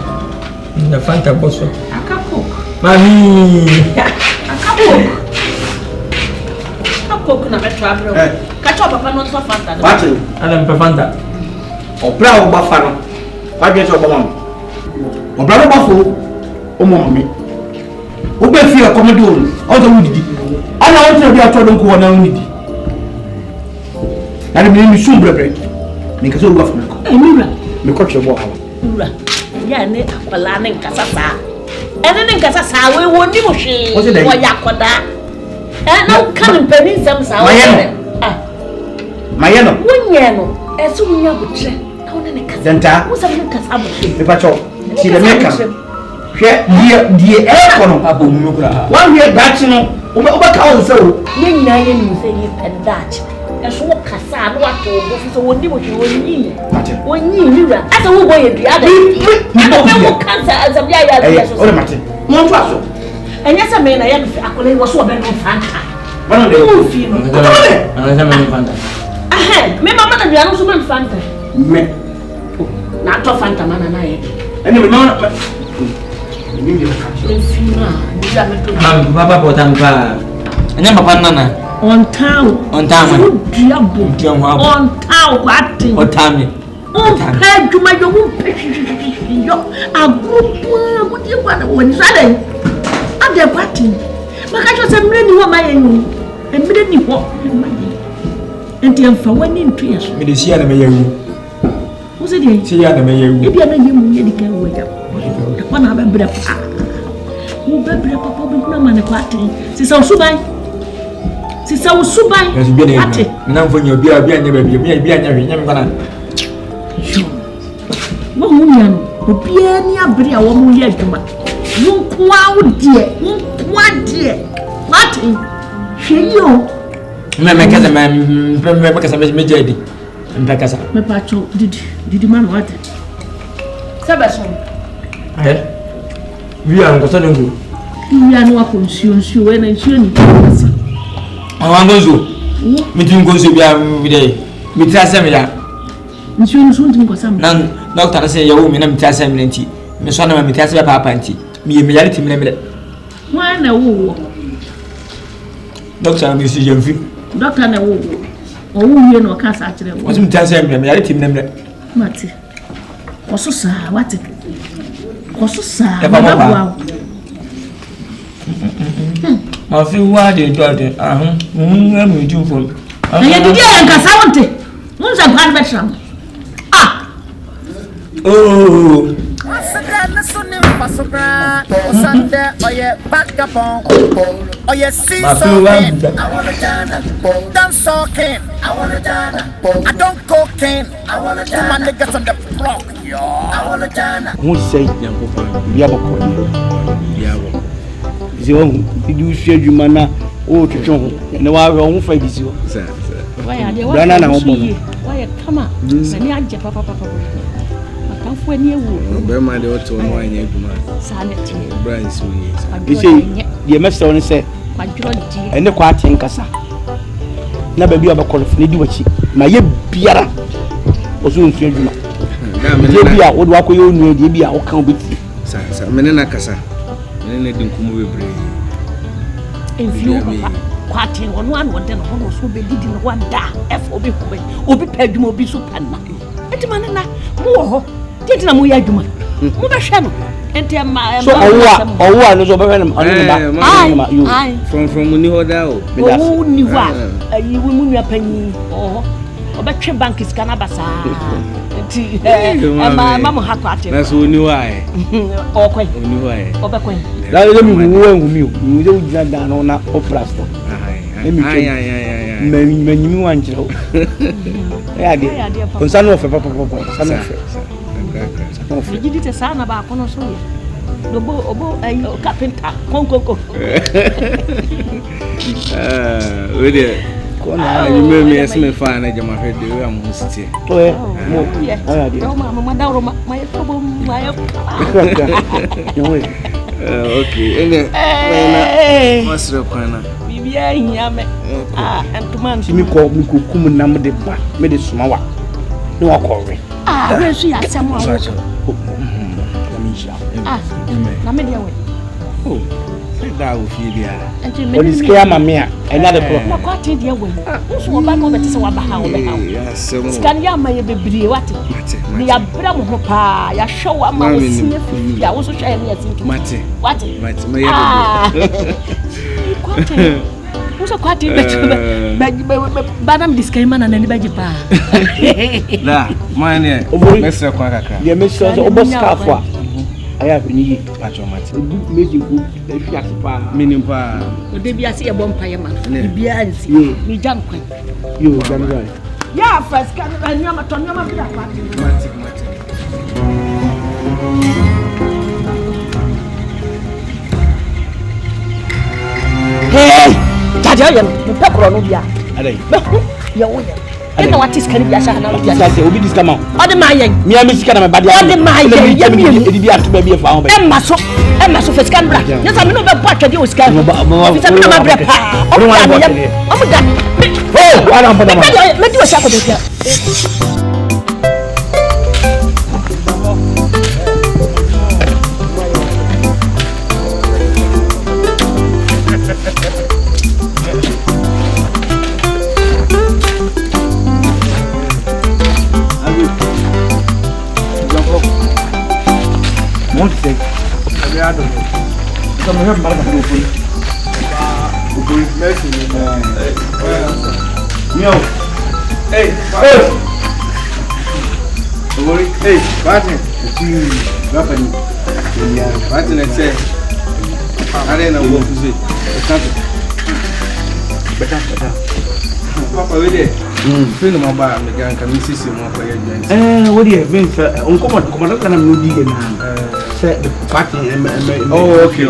Na Fanta boso. Aka Coke. Mami. Aka Coke. Aka Coke na metro amre. Ka cho papa no so Fanta. Bate. Ana me Fanta. Obra wo ba fa no. Wa gbe so ba mo. Obra no ba fo. O mo mami. O be fi e komodo o do wudidi. Ana won tire bi ato do ko na wudidi. Ana mi sum brebre. Mi ka so wo fa ko. Emira. Mi ko tire bo ha. Emira. Ya ne akwala ne nkasa sa. Ene ne nkasa sa we woni mo hwe. Wo ya koda. Na kan mpani sam sa wo. Mayeno. Wonye no. Esu wonya butre. Ka wona ne kasa. Denta. Wo sa ne kasa bo. Me pa cho. Ti le meka. Hwe die e kono. Abomu kura. Wa hwe dachi no. Wo ba ka wo se wo. Ye nyina ye ni se ye pendachi. Esu wo kasa no wato bo fi so woni mo hwe woni. Woni niwa. Asa wo boye dua da. Me wo kansa azabia ya so. Ore mate. Mo ntwa so. Enya se me na ye no akole wo so be no Fanta. Bana de. Wo fi no. Ana se me Fanta. Me mama na dua no so me Fanta. Me. Na to Fanta mana na ye. Ene me mama. Ni ndio kacho. Enfina, ndio ameto. Baba potam pa. Anya papa nana. On town. Diabo. On town kwati. Otami. Pe juma yo mu pe yo. Agrupu agudi kwa woni sale. Ade kwati. Makacho se mre ni ho maye ni. Emre ni ho. Enti amfa wani ntua so. Me de sia na me yawu. Wo se de? Sia na me yawu. Ebi na yemu ye dika wo ja. Wana bebre pa. Wo bebre papa bi na mane kwati. Sisa usuban. Sisa usuban. Ate. Na mfonyo obi anya ba bi anya hwe nya me kwana. Wo hu nya no. Obi ani abere a wo mu ye adwuma. Wo kwa wo die. Wo kwa die. Ate. Hwe yo. Me kasa me kasa me jadi. Me kasa. Me pa cho didi man what? Sabaso. Eh. Vi an ko sanu ngo. Vi an wa ko nsuo we na nsuo ni. Awan gonzo. Mi tin gonzo bia mi dey. Mi trasem ya. Nsuo ni so tin ko sam. Nan doctor say yawo mi na mi trasem nti. Mi so na mi trasem papa nti. Mi ye mi yare ti mi na. Wa na wo. Doctor mi si jemfi. Doctor na wo. O wo ye no ka sa kire wo. O mi trasem mi yare ti mi na. Mate. Oso sa wate. Oso sa. E ba ba. Ma fi wa de do de ahun. Na mi ju fo. Na ye didi en ka sa wonte. Mun sa pan betram. Ah. Oh. Asada sunni pasubra. Osande oye vagabond. Oye see so. I wanna dance. Dance talking. I wanna dance. I don't cocaine. I wanna dance. My niggas on the block, yo. I wanna dance. Who say Biabo ko? Biabo. Zio du hwe dwuma na o twetwe ho. Na wa ho fa bi zio. Sir. Why are they? Why are come? Sani aje papa. Atamfo ani ewu. Be ma de oto no anya adwuma. Sanet. Brian Sumi. You see, the master on say. Ene kwa ate nkasa. Na ba bi abakolofo ne di wachi. Ma ye biara. Oso nsu adwuma. Na bi a wo do akoye onu de bi a wo kan obeti. Sa mene na kasa. Mene na di nkumu bebre. Enfio papa. Kwate wonu an wonde no hono so be didi no wanda. Efo obi ko be. Obi pa adwuma obi so panna. Enti mane na mo ho. Didi na mo ya adwuma. Mo be hwe no. Enti ma so owa no so be hwe no ba. Ai. From ni hoda o. O ni wa. Ayi wo mu nua panyi. Oh. Obetwe bank iska na basa. Enti mama ha kwate. Na so ni wa e. Okwen. Ni wa e. Obekwen. Da le mi wo engu mi o. Mi de ujina da no na oprasta. Ai. Menyi wan jiro. Ya de. Konsa no fe papa. Sana fe. Rigidite sana ba kono so ye. Dobo obo ayi carpenter. Konko. We de. Kona ni me esme fa na jama fe de we am hostie. Oh mo. Aya de. Mama dauro ma tobo ma yo. Okay. Ene. Masro kwana. bia hia me entuma nti mi ko kum nam de ba me de suma wa ne wa ko we we su ya asem wa wo na me de we da wo fie bia Oliske ama me a ena de pro na ko ate de we so wo ba ko beti se wa ba ha wo be ha scan ya ma ye bebrie wate ni ya bra mo ho pa ya hwe wa ma wo sine fi ya wo so hwe ya ne ya tinki mate wate ma ye bebrie ko ate Usa kwa ti badam disclaimer na nani baji pa. La, mane. Mesra kwa kaka. Ye mesra so obo scarf a. Aya ni pacho mate. Meji ku e fi asipa. Minim pa. O de bia se ye bom pa ye ma. Bia nsi. Mi jam kwan. Yo, jam right. Ya first kan na nyama to nyama bia pa. Mate. Hey! Tadia yam, pe kro no bia. Adai. Ya wo ya. Ena wati skani bia sha na bia. Sase obi diskama. Ode ma yen. Mi am sika na me bade. Ode ma yen. Ya mi edi bia to ba bia fa ho be. Emma so fe skan bra. Ya sa me no be po atwede o skan. Fi sa me na ma bre pa. O ma da. Oh, wala mpa da ma. Me di o sha ko de bia. Monte. Obrigado. Estamos vendo para o fui. O fui mesmo. Meu. Ei, ei. Oi, ei, bate. Aqui, vai para mim. Bate na tê. Arena o vou fazer. Beta. Papa, olha. Fino mamba me ganka mi sisi mo kwa yedwan. Wodi e vin fa on komanda kana no di na. Say the party Oh, okay.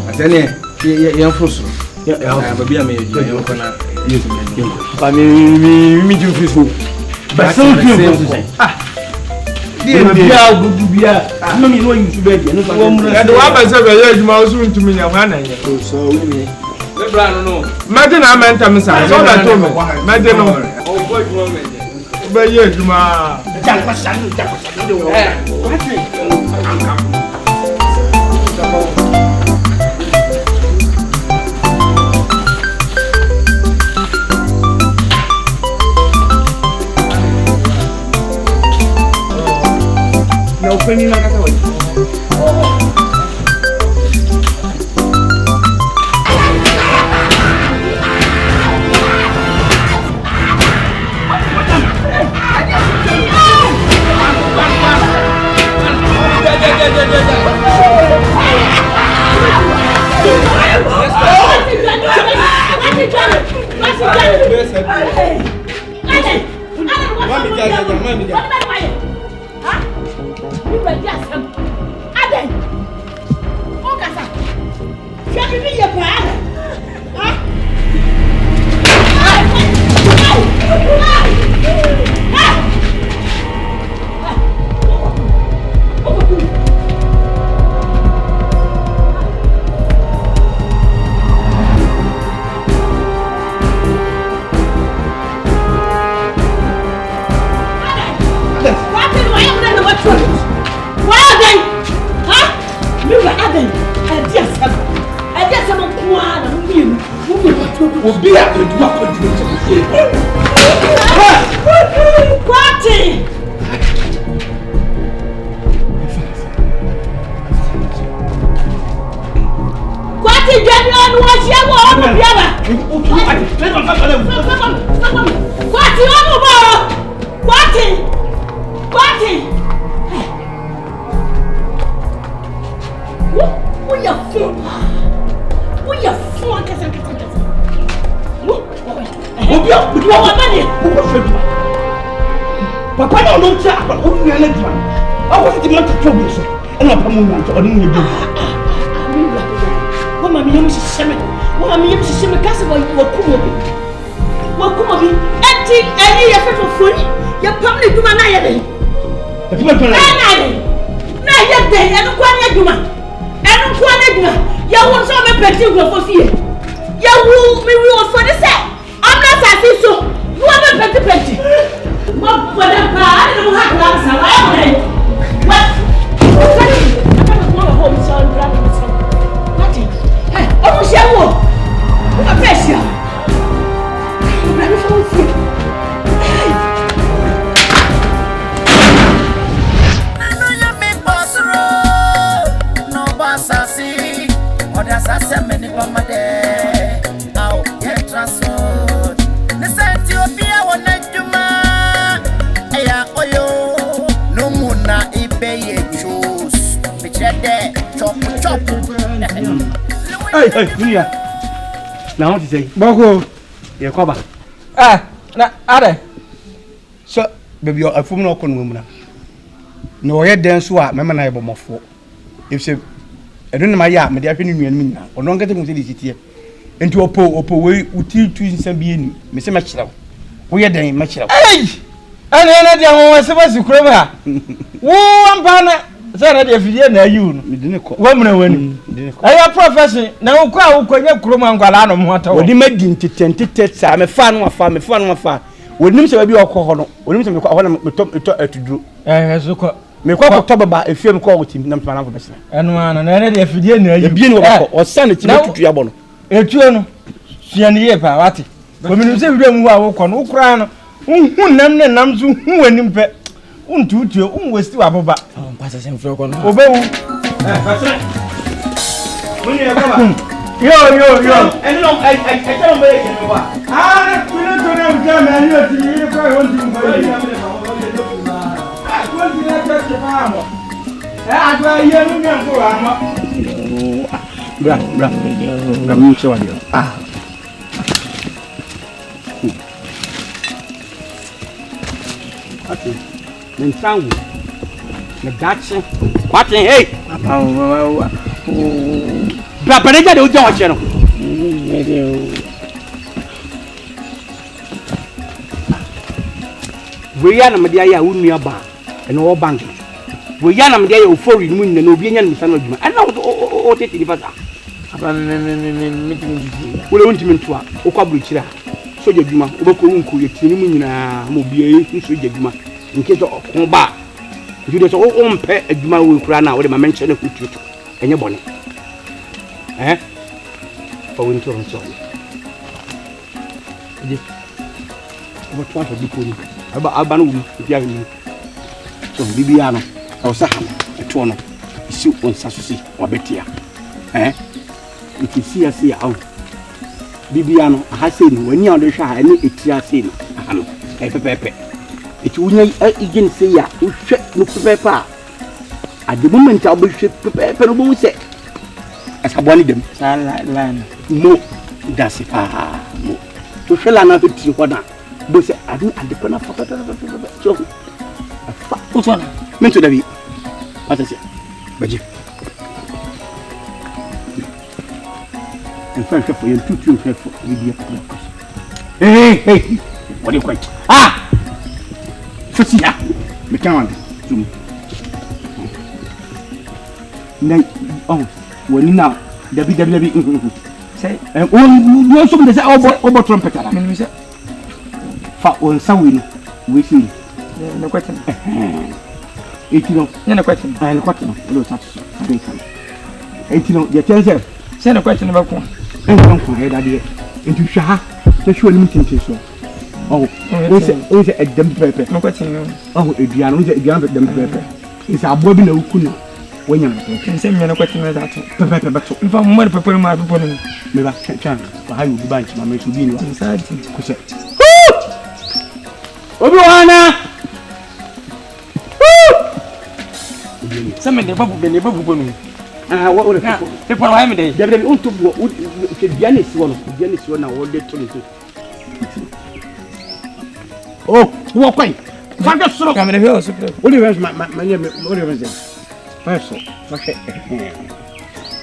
Atene ye fruso. Ya baby am yedwan yo kona. Ba mi ju fiso. Ba so ju fiso. Dia bia gudu bia. No mi no yu be dia no so. Ya do wa ba se be ye adwuma so ntumi nya hwa na ye. So we no. Imagine I meant to miss out. So that told me. Imagine no. Oh, boy, woman. But yeah, Juma. No, Penny, not at all. Papa no no cha apa o ni ala diwa. Awo ti ma to bi so. E na pa mu na to o ni ni do. Wo ma mi yem siseme. Wo ma mi yem siseme ka se wo kumo bi. Wo kumo bi. Enti eni ye fe fo fori. Ye pam ni duma na ye den. E ti ma to na. Na ye den, enu kwa na duma. Enu kwa na duma. Ya won so me peti go for fie. Ya wu me wi o so de se. Am na sa si so. Wo me peti. Mo boda pa, ani mo ha kla sa wa e mo. What? I'm going home so I'm glad it's home. What? Hey, oh she wo. Wo pa pesia. Na me fo fie. Sasi, oda sasa meni pamade, au ye transport. Nesenti opia wana juma, eya oyo, no muna ibe ye choose. Bichede, chop. Hey, Julia. Now what you say? Boko. Yeah, kwaba. Na ade. So, baby, you afum no kon wumuna. No ye den so a mema na ye bomofo. If say I don't know my ya, me dey ahwe nnuan mi na. Ono ngate mu se di titie. Enti opo we uti tu nsa bi eni. Me se ma kirawo. Wo ye den ma kirawo. Hey! Ana na dia ho se ba sikuro ba. Wo ampa na se na dia fidie na ayi no. Me dine ko. Wa muna wani. Aya professor na wo kwa wo kwanya kuro ma ngwala no mo ata wo. Wodi madi ntitentete sa me fa no afa. Wonim se ba bi okọ ho no. Wonim se me kwa ho na me to atuduro. So ko me kwa to baba efie me kwa wo tim na mtana fo bese. Eno ana na dia fidie na ayi. Ebie no ba ko. O sa na ti tutu ya bo no. Etuo no. Suane ye pa wate. Wominum se widwa mu a wo kọ no wo kura no. Hu nam so hu wanim pe. Untutuo unwesti wa boba. Pasa sem fro ko no. Obewu. Pastor. Muni ya baba. Yo. Eno no I tell me ke wa. Kuna to na mja me ani oti ni kwa wonti mfa. Kwani na tete mama. Agba ye nu mi anko wa ma. Bra. Mu che wa dio. Ati. Ntangu. Na gachi. Kwati hey. Bra pareja de uja wa che no. We ya na media ya unu ya ba. Eno wo bank. We ya na media ya ofori mu nyina na obi enya no misano adwuma. Ana o tete di fasa. Aba meeting. Wole wontimi ntoa. Okwa kira. Soja adwuma. Obekọ wunku ye tini mu nyina mo bia yi soja adwuma. Nke so ko ba. Jude so o mpe adwuma wo kura na wo de ma menche na kututu. Enye bone. For winter and so. What want to do for you? About no so Bibiano or Saham, a tono, soup on Sassi or Betia. If you see us here out, Bibiano, I say, when you're on the Shah, I need a tear scene. A pepe. It wouldn't again say, you check no pepper. At the moment, I'll be pepper, no say. As I wanted them, line. No, that's it. No. To shall another to what but I don't at the corner for so. Which one? Meant to be. What is it? Baji. And French for you, two for you. Hey, what do you quite? Fusia. Me can't do. When now, WWE. Say, and you also say, oh, trumpet. I mean, we say, for on Sawin, we see. No question. It you know, no question. I have a question. No such thing. It you know, the tell yourself. Send a question about one. And come for head idea. Into Shah, the show limiting to oh, it's a dumb pepper. No question. Oh, if you are not a dumb pepper, it's a bobbin no kuna. When you can send me a question like that. Pepper, but if I'm more pepper, my people, maybe I can't chance. How you bunch my mate to be inside. Obiwana! Some of the bubble been a bubble. What would have people I am there? They want to go with the Janis one, or they told you. Oh, walk away. Father, so come in the house. What do you have my name? What do you have?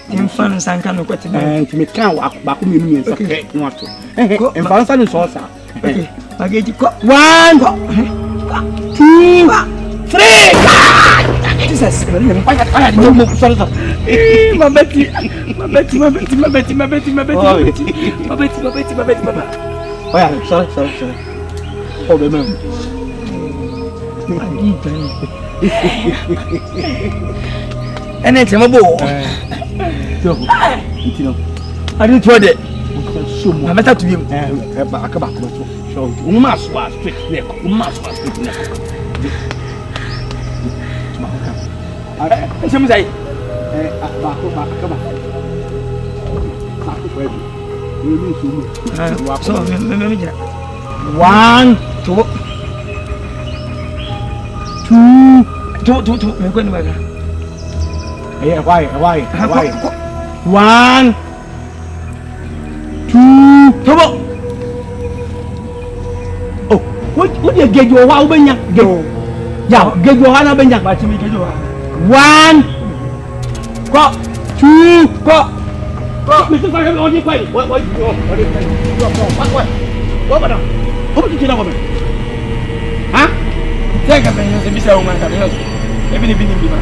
I'm fun and some kind of question. And to me, can't walk back with me and say, what to. And found some sauce. I get you 1, 2, 3. Jesus, sorry. My Betty. Oh yeah, sorry. Oh, the man. And it's a boy. I didn't try it. I met up to him. I come back. So, you must was straight neck. You must was straight neck. Some say, come on. 1, 2, 2. Quên rồi. Why? 1, 2, come. Oh, what you get your wow bên nhá? Get your hana bên nhá. 1, go, 2, go. Mình cứ phải làm gì quay. What bắt đầu. Không biết nào vậy. Hả? Thế cái mình sẽ biết sao mà cái này. Em đi mà.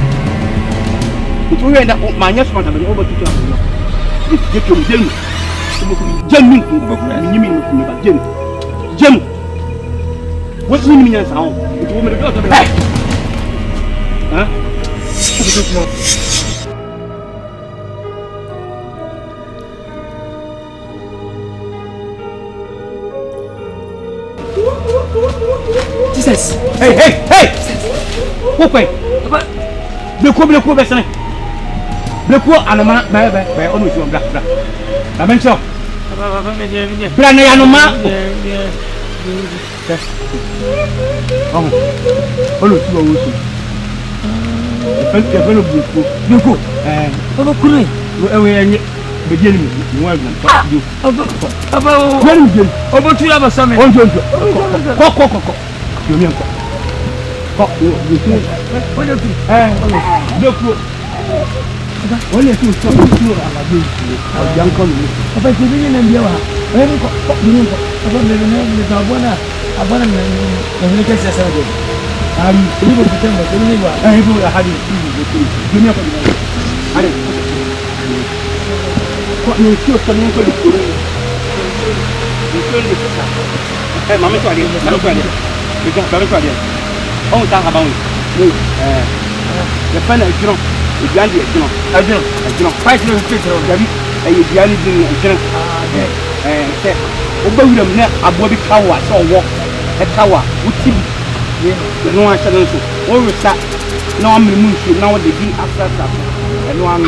Itu yang dah banyak semua tapi obat itu apa? Dia cuma jam min jam. What ni minyak sahau? Itu mereka tak boleh. Hah? Itu semua. Jesus. Hey. Apa? Bleko besar. Bleko anama ba onu ju bra. La mencho. Bra na anoma. Oh. Olu tu o su. Felo bleko. Aba kure. Ewe enye. Bejeli mi wa gba. Aba o. Obo tu ya ba same. Onjo. Ko. Yo mi enko. Ko. Onjo tu. Bleko. Wọ́n lè tún sọ́kùn tí ó rà àbájé ìṣòro ọ̀jà ń kọ́ lórí. Ọba ìṣèlú yẹn náà ń bí ẹwà ọ̀yẹ́ ní kọ́ nínú nǹkan ọba bẹ̀rẹ̀ náà ní ìgbà àbọ̀nà nàìjíríà kẹ́sì ẹ̀sẹ̀ ọ̀jọ̀. Àmì oníbò tó tẹ̀ ń bọ̀ tó ní ìwà ẹ̀yìn fún àhàdì ìṣòro ìgbóni ọkọ̀ nìyẹn. Àdè kọ́ ní tí o sọ ní nǹkan ìṣòro ìṣòro ìṣòro ẹ̀ màmí tó àdé ọ̀hún tá a kà bá wọn yẹ fẹ́ náà ìṣòro. Idiani ẹjọ́ fight no fit o gabi idiani din ẹjọ́ ṣe o gba wura mu na abo bi kawa so wo e kawa wuti bi no an ṣe so o rusa na o me mu nsu na o de bi after e no an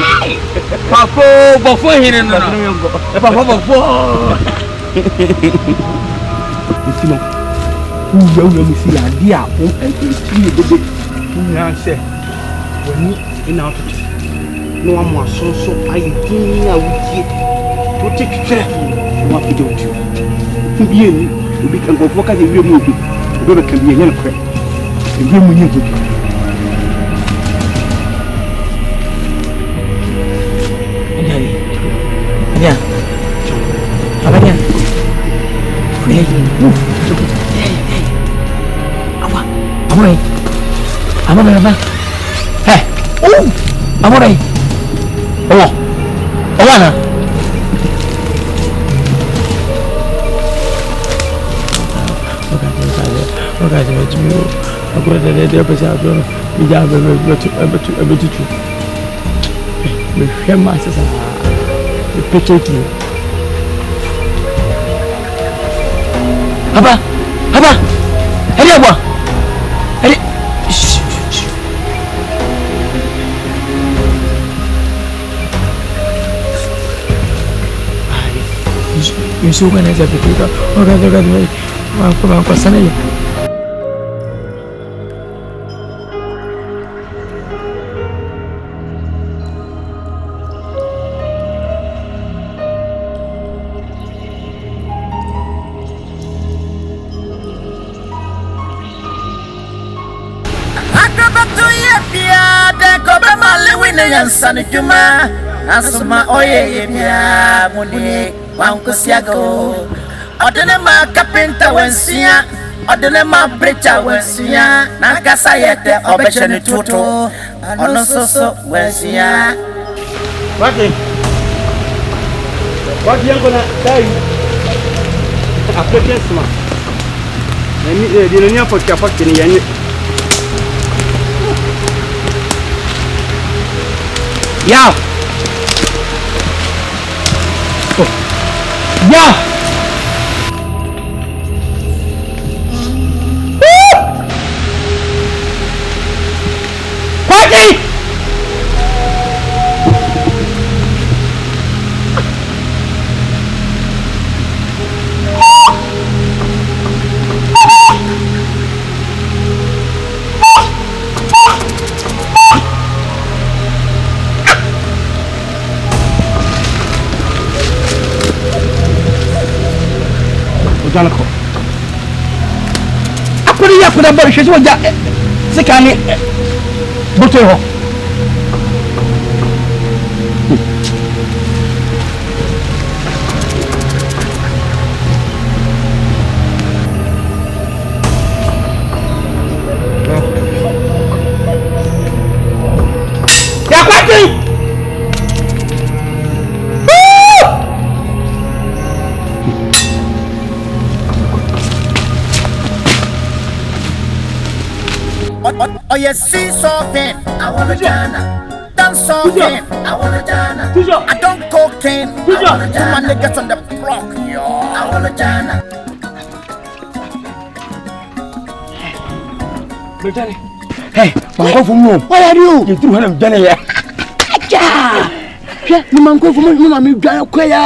papa bofo hin no papa bofo itimo uya mu si ade a o ti bebe uya ṣe woni ina auto no amo asonso ayi a wutie to take care wa video tu biye ni obi kan go foka de wiemu obi be kan biye nyane kre wiemu nyi obi ya abanya hey awa ba oh amor ahí Ana agora de pensar agora me já me tutu me chama essa pequeno apa ele é boa ele isso kan aja begitu orang aku sana ya Sani Juma, Asuma Oye, Muni, Wankusiago, Odenema Capenta Wensia, Odele ma brecha wensia na kasa yete obeche ni tutu ono soso wensia. What you gonna die? African sma. Ni di nya fotka fotka ni yani. Ya. Ya. Kwati! Janako. Akuri ya kuna bari shi wanja sikani bote ho. Ya kwati. Oh yes, see something. I wanna Jana. Dance something. I wanna Jana. I don't cocaine. I wanna Jana. My niggas on the block, yo. I wanna Jana. Hey, mango for me. What are you? You threw him Jana here. Acha. Ni mango for me. No, I'm Jana Koya.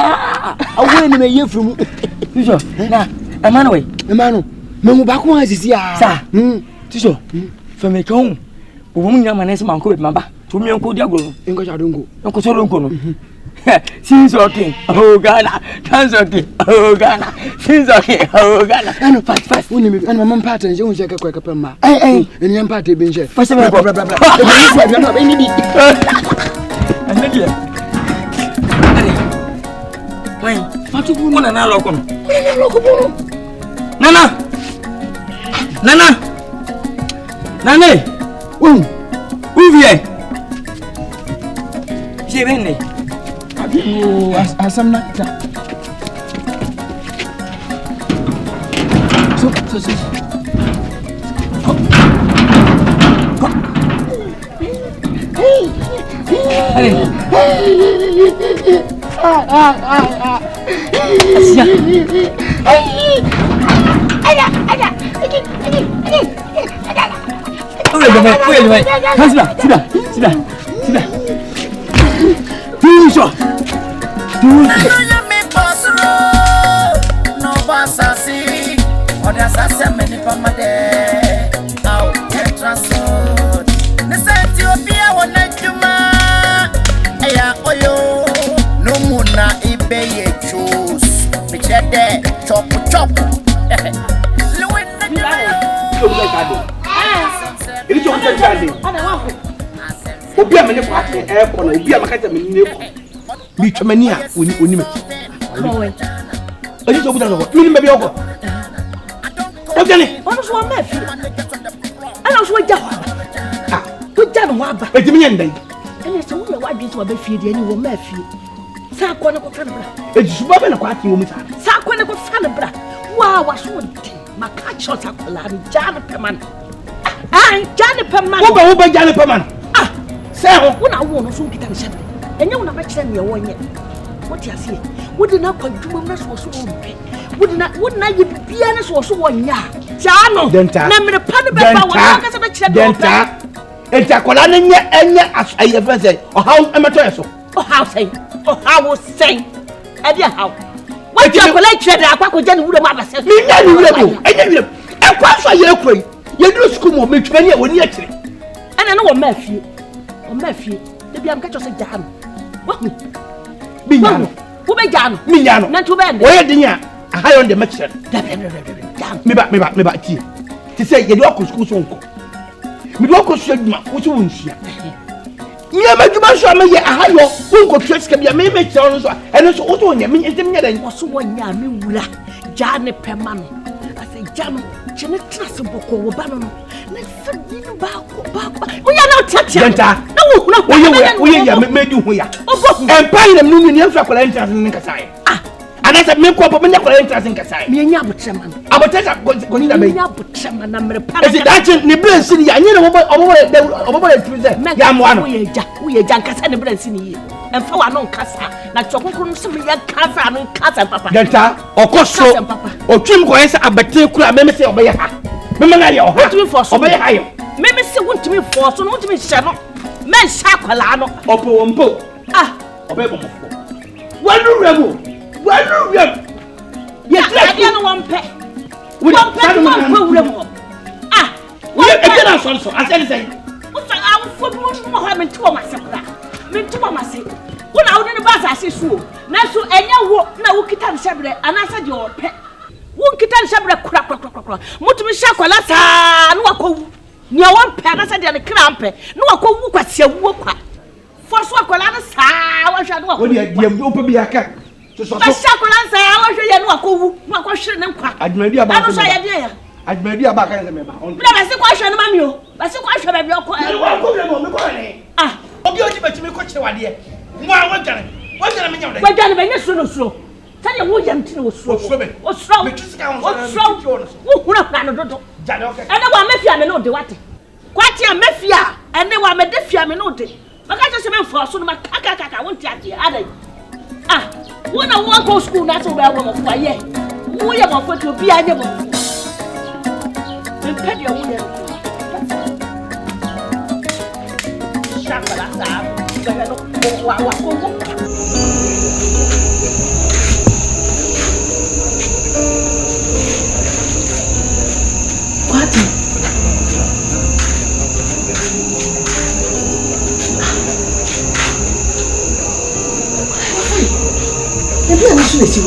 I win me here from. Tijo, na, Emmanuel. Me back one is here. Sir. Tijo. Femi kan o mo nya manese manko be maba to mi enko diago enko chadongo enko chadongo no since okay oh Ghana dance okay oh Ghana since okay oh Ghana ano fast woni mi ano mama pattern je won je ka kwa ma eni yam pattern be nje fast bla bla bla bla eni bi anedi wai fatu bu no na loko no nana Nane, viens. J'ai venu. Asam na. So. Allez. Wait. Sit down. Toujours. No basasi. Oda sasa meni pamade. Au transfer. Nesenti obia wona juma. Eya oyo. No muna ibe ye choose. Bichede chop. Ele tinha que fazer. O bia me levou aqui, quando o bia me quer me levou. Me chama nia, o nime. Ele só buda no. Me bebe algo. O que é? Vamos sua mãe, filho. Ela sua jawa. Ah, tu já não aba. E de minha ndai. Ele só o wa bi sua be filho de ani o ma filho. Sa ko ne ko fa ne bra. E de suba be na kwa ati o mita. Sa ko ne ko fa ne bra. Wa so ndi. Maka chota ko la ni jana peman. Jane Perman. Who be Jane Perman? Say, when I want to so get a shot. And you want to make them your one yet. What you say? Would not quite do us was so big. Wouldn't I be pianist or so one ya? Jano, Denta, name the pan Denta, and Tacolana, and as I ever say, or how amateur so. Oh, how say, oh, how was saying, and yeah, how? What you collect that I could Jen would have said, me, and quite for your quay. You do school of me 20 years when you actually. And I know a Matthew. The Biam catch us a jam. What? Biano. Who be Jan? Miano. Not too bad. Where did you? I hire on the mixture. Me back here. To say you don't go school so. Me don't go straight, what you won't see. Yeah, but you must show me a higher. Who go trust can be a make sounds and it's also on your mean and was so one yam, Jane Perman. say jam chene trust boko wo ba no na fa ni no ba ko wo ya na tete Genta na wo ya me du ho ya empa ina mu ni afra kwala interest ni nkasa ana se me ko me nya kwala interest nkasa me nya abotrema abotesa ko ni da me nya abotrema na mere pa esi dachi ni brain si ya nyere obo tuze ya mo ano wo ye ja nkasa ne brain si ni ye emfa wa no nkasa na chokonkuru so me ya kafa no nkasa papa Genta okoso otwim ko yesa abate kura me se obe ha me na ya oha obe ha yo me se wontumi force no wontumi hye no me hya kwala no opo wompo obe bo mo wanu remo ye tira no wompe no wuremo wo e na so aseli say wo fa awfo mo ha me ntuwa masakura me ntuwa mase wo na wo ne ba sa sesuo na so enya wo na wo kita ne hyebre anasa de ope wo kita ne hyebre kura mutumi hya kwala saa no wakowu ni wompe anasa de ne krampe no wakowu kwasia wo kwa forso kwala na saa wo hwa no wakowu wo de diam ope bi aka so kwala saa wo hwa ye no wakowu no wakohwere ne nkwa admadi aba ano so ya de ya admadi aba kan se me ba on bla ba se kwa hwa no mami o ba se kwa hwa ba bi o kwa me ko ne obi o ti betimi ko kire wade mo a wajare me nyawde wajare be ne suro tani wo yam tini wo suro me kisika on wo hura hura no dodo jale okay ene wa mafia me no de wate kwati a mafia ene wa me de fia me no de maka se me mfo so no maka wonti ade adai wona wo go school na so be wo mo fo ye wo ye mo fo to bi anye mo me pedi wo ye shakala sa wa ko What? Maybe I'm not sure it's you.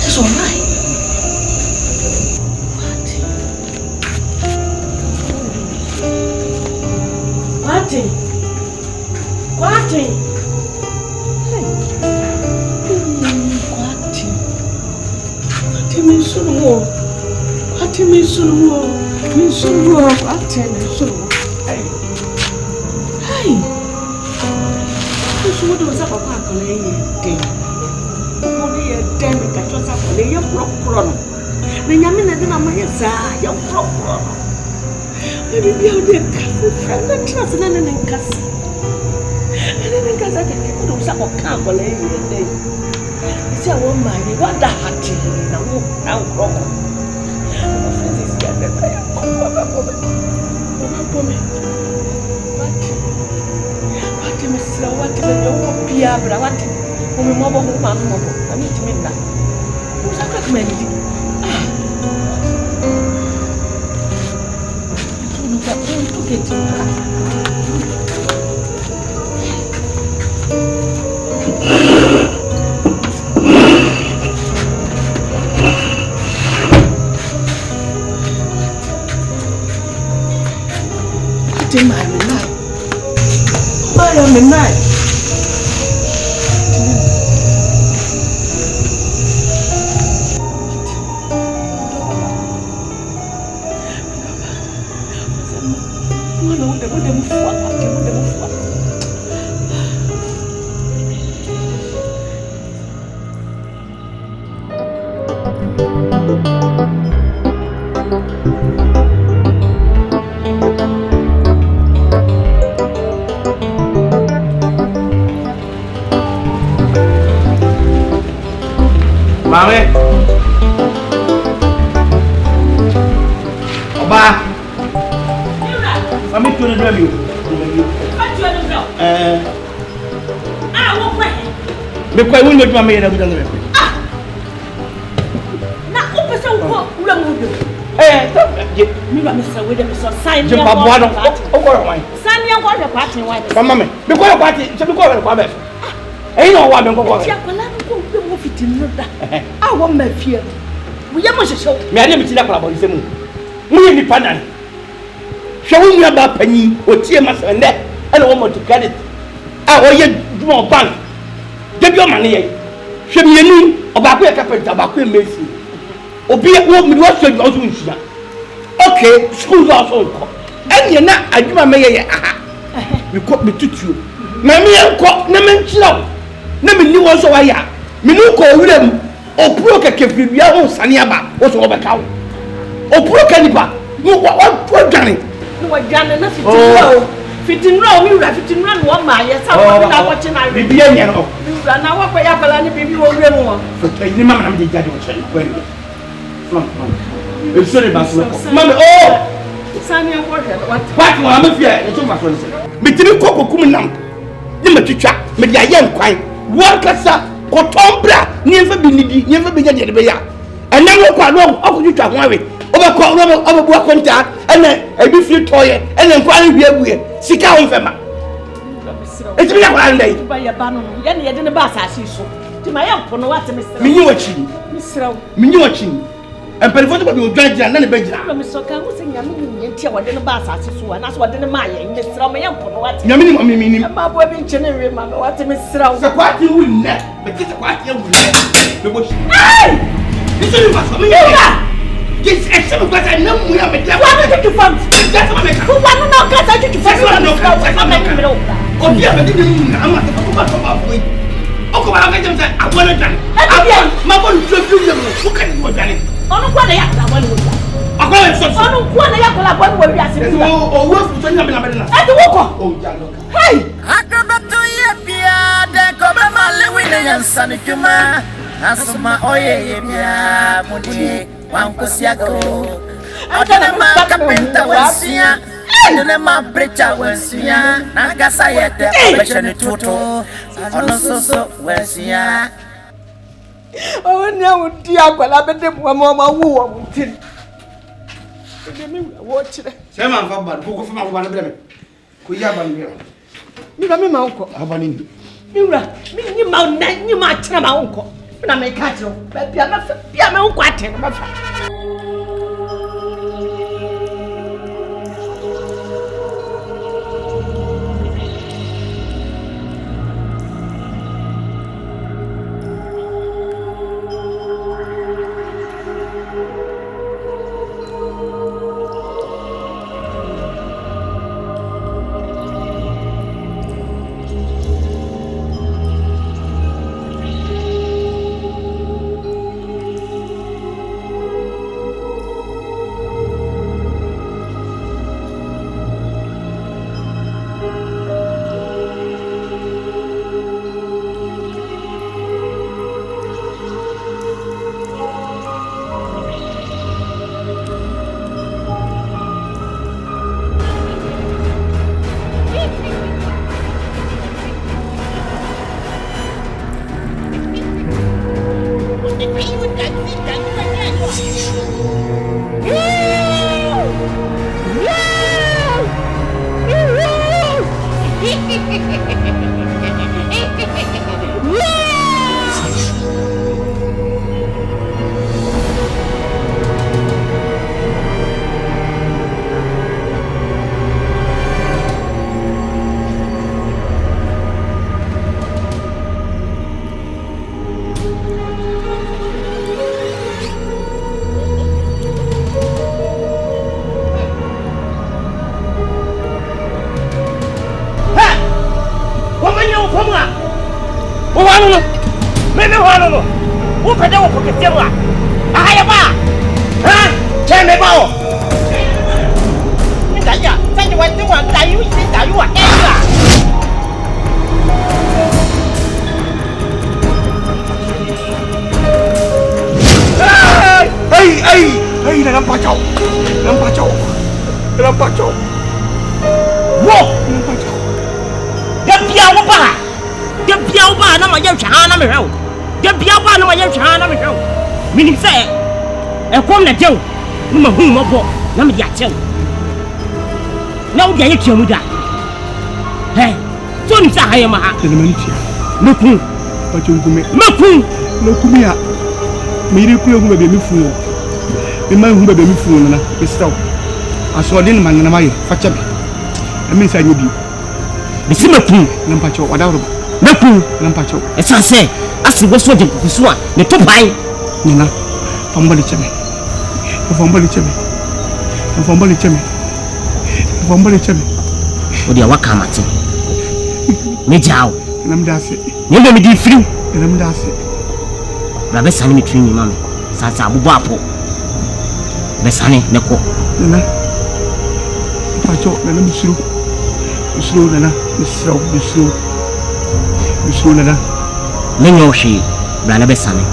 It's all right. What? Mame. Oba. Mami tu ni drum you. Wo kwa. Me kwa won mo tuma me na gudan me. Na o pese wo wura mu do. Mi ba me sa we de me so sign je ba boa don. O ko wan. Sign ya ko de kwati wan. Mama me. Me ko kwati, se me ko kwa be. No wa me ko kwa. Tia kwala ko mo fitin no da. Wo ma fie. Wo ye mo hyehyɛ. Me ade me ti da kwala bo nsemu. Mu ye nipa nan. Hwɛ wo nua ba panyi, o tie ma se ndɛ. Ɛna wo multi credit. O ye dwuma bank. Debi o ma ne ye. Hwɛ me yenu, o ba ko ye carpenter, ba ko ye mesi. obi wo mi wo so o so nsia okay school also ko enya na adwuma me ye aha me ko me tutuo ma me enko na me nkyiraw na me ni wo so wa ya me nu ko owuram opuro keke fibia ho sane aba wo so obeka wo opuro kanipa wo dwane no wa dwane na fitinura mi wura fitinura no ma ye sa ko na wo china bibia nya no mi wura na wo ko ya bala ni bibi wo wura mu foto ni mama na me jade wo chen ko ni It's sorry, Mama. Oh, Sunny, what will I fear? It's over for us. Between Coco Kuminam, the Machicha, Median Quine, Walkasa, Cotombra, never be needy, never be at the Baya. And then look along, up you to one way, over work contact, and then a beefy toy, and then quite be a weird. Sick out of them. It's me one day by a banner, and yet in the bass as you saw. To my uncle, no, what Mr. Minuachin, Mr. Minuachin. And Perifoto will judge and then a bed. I'm so can sing Yamin Tia in the bass as you and that's what in the Maya, Mr. Mayan, what Yamin, meaning my boy in General, what Mr. So what you will not, but it's a quite young. The bush. Hey! This is for me. This is some of what I know. We have a what to fund. That's what I make. Who want to know? Because I did to fund. Oh, yeah, but I'm not about it. Oh, I want to done. My one to do them. Who can you done it? Onu kwa na yakala bonu wo. Akola so. Onu kwa na yakala bonu wo biase. O wo fu so nya bela bela. E di wo ko. O ja lo. Hey! Akabato ye bia de ko be male wi ne yansa ne dwuma. Asuma oye ye bia mudi wankosiago. Adana ma kapenta wasia. Adana ma brecha wasia. Na gasa yete obeche ne toto. Ono so wasia. Oh, no, dear, but I bet them one more woo. Watch it. Seman Fabban, who go from one of them. Kuyaban, you my uncle. Abanin. You mount, you might tell my uncle. When I make cattle, but be a man quite my friend. Meaning say, a corner Joe, no whom of what, no, Yachel. No, get you with that. Hey, don't say I am a Maku, but you make Maku, no Kumia. Maybe you will be fool. The man who will be fool, is stop. I saw the man and I, Fachabi. I mean, I need you. The Simaku, Lampacho, whatever. Maku, Lampacho. As I say, as it was what you the top high. Nina, Fambali cheme. Fambali cheme. Fambali cheme. Fambali cheme. Odi awaka mate. Me jao. Namdase. Nyembe me di free. Namdase. Brabe sani me twin mama. Sasa abubu apo. Be sani neko. Nana. Pacho nana misru. Misru nana. Misru nana. Menyo shi. Brana be sani.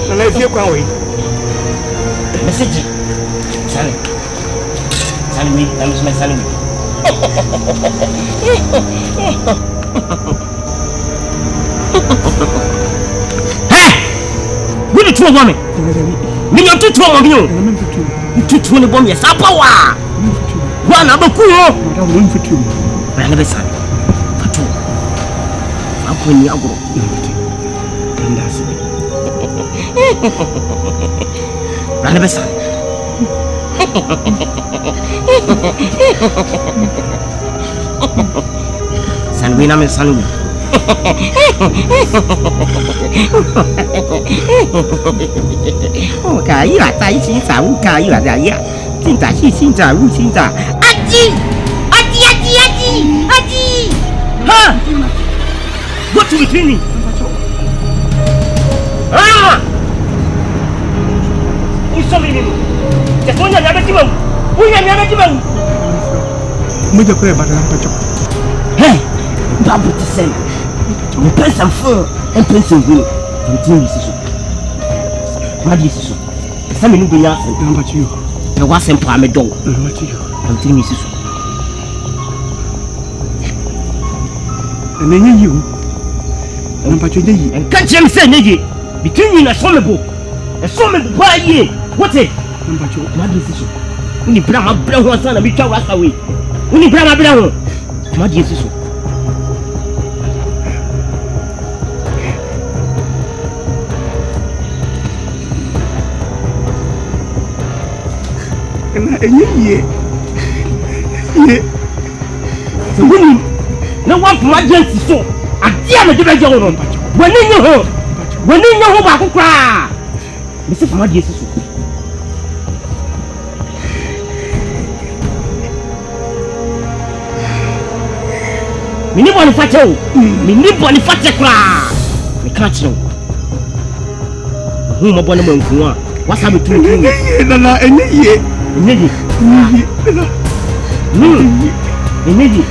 Nana ifie kwa we. Message. Sani. Sani me, I'm sani me. Hey! What did you want me? Me not to throw on you. To throw the bomb, yes, up power. One of the cool. One for two. I never said for two. I'm going to go. And that's it. I never said. Sanwina me sanwi. Oh, kai ya tai xin sa u kai ya ya. Jin da xi xin da ru xin da. Aji! Ha! What you between? Ah! Usami ni. Jasonya ya beti mau. Uya ya beti mau. Moja kwa badala pacho. Hey! Babu tisen. On pense en feu, on pense en vous. Continue ici. Ma vie ici. Ça me nous bien. On va tuer. Je vois simple à me donner. On va tuer. Continue ici. Nenye you. On va tuer yi. En quand j'aime ça negi. Between you na somebo. E somebo ba ye. What it? On va tuer. Ma vie ici. Uni bra ma bra ho sana bi twa wasa we. Uni bra ma bra ho. Ma vie ici. Ye. So when no one from agency so I dear me dey go on. When you know ba ko kra. Me se from agency so. Me ni boni fate o. Me ni boni fate kra. Me ka chi o. Hu mo boni mo nku a. Wasa be tu. Nana enye. Enyeji. Enyeji.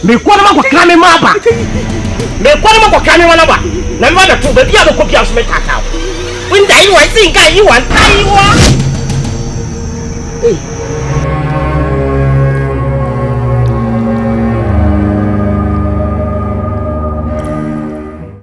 Me kwani ma kwa kame maba. Me kwani ma kwa kame wana ba. Na mba da tu be bia be ko bia so me tata. Win dai wa sin ga yi wan tai wa. Eh.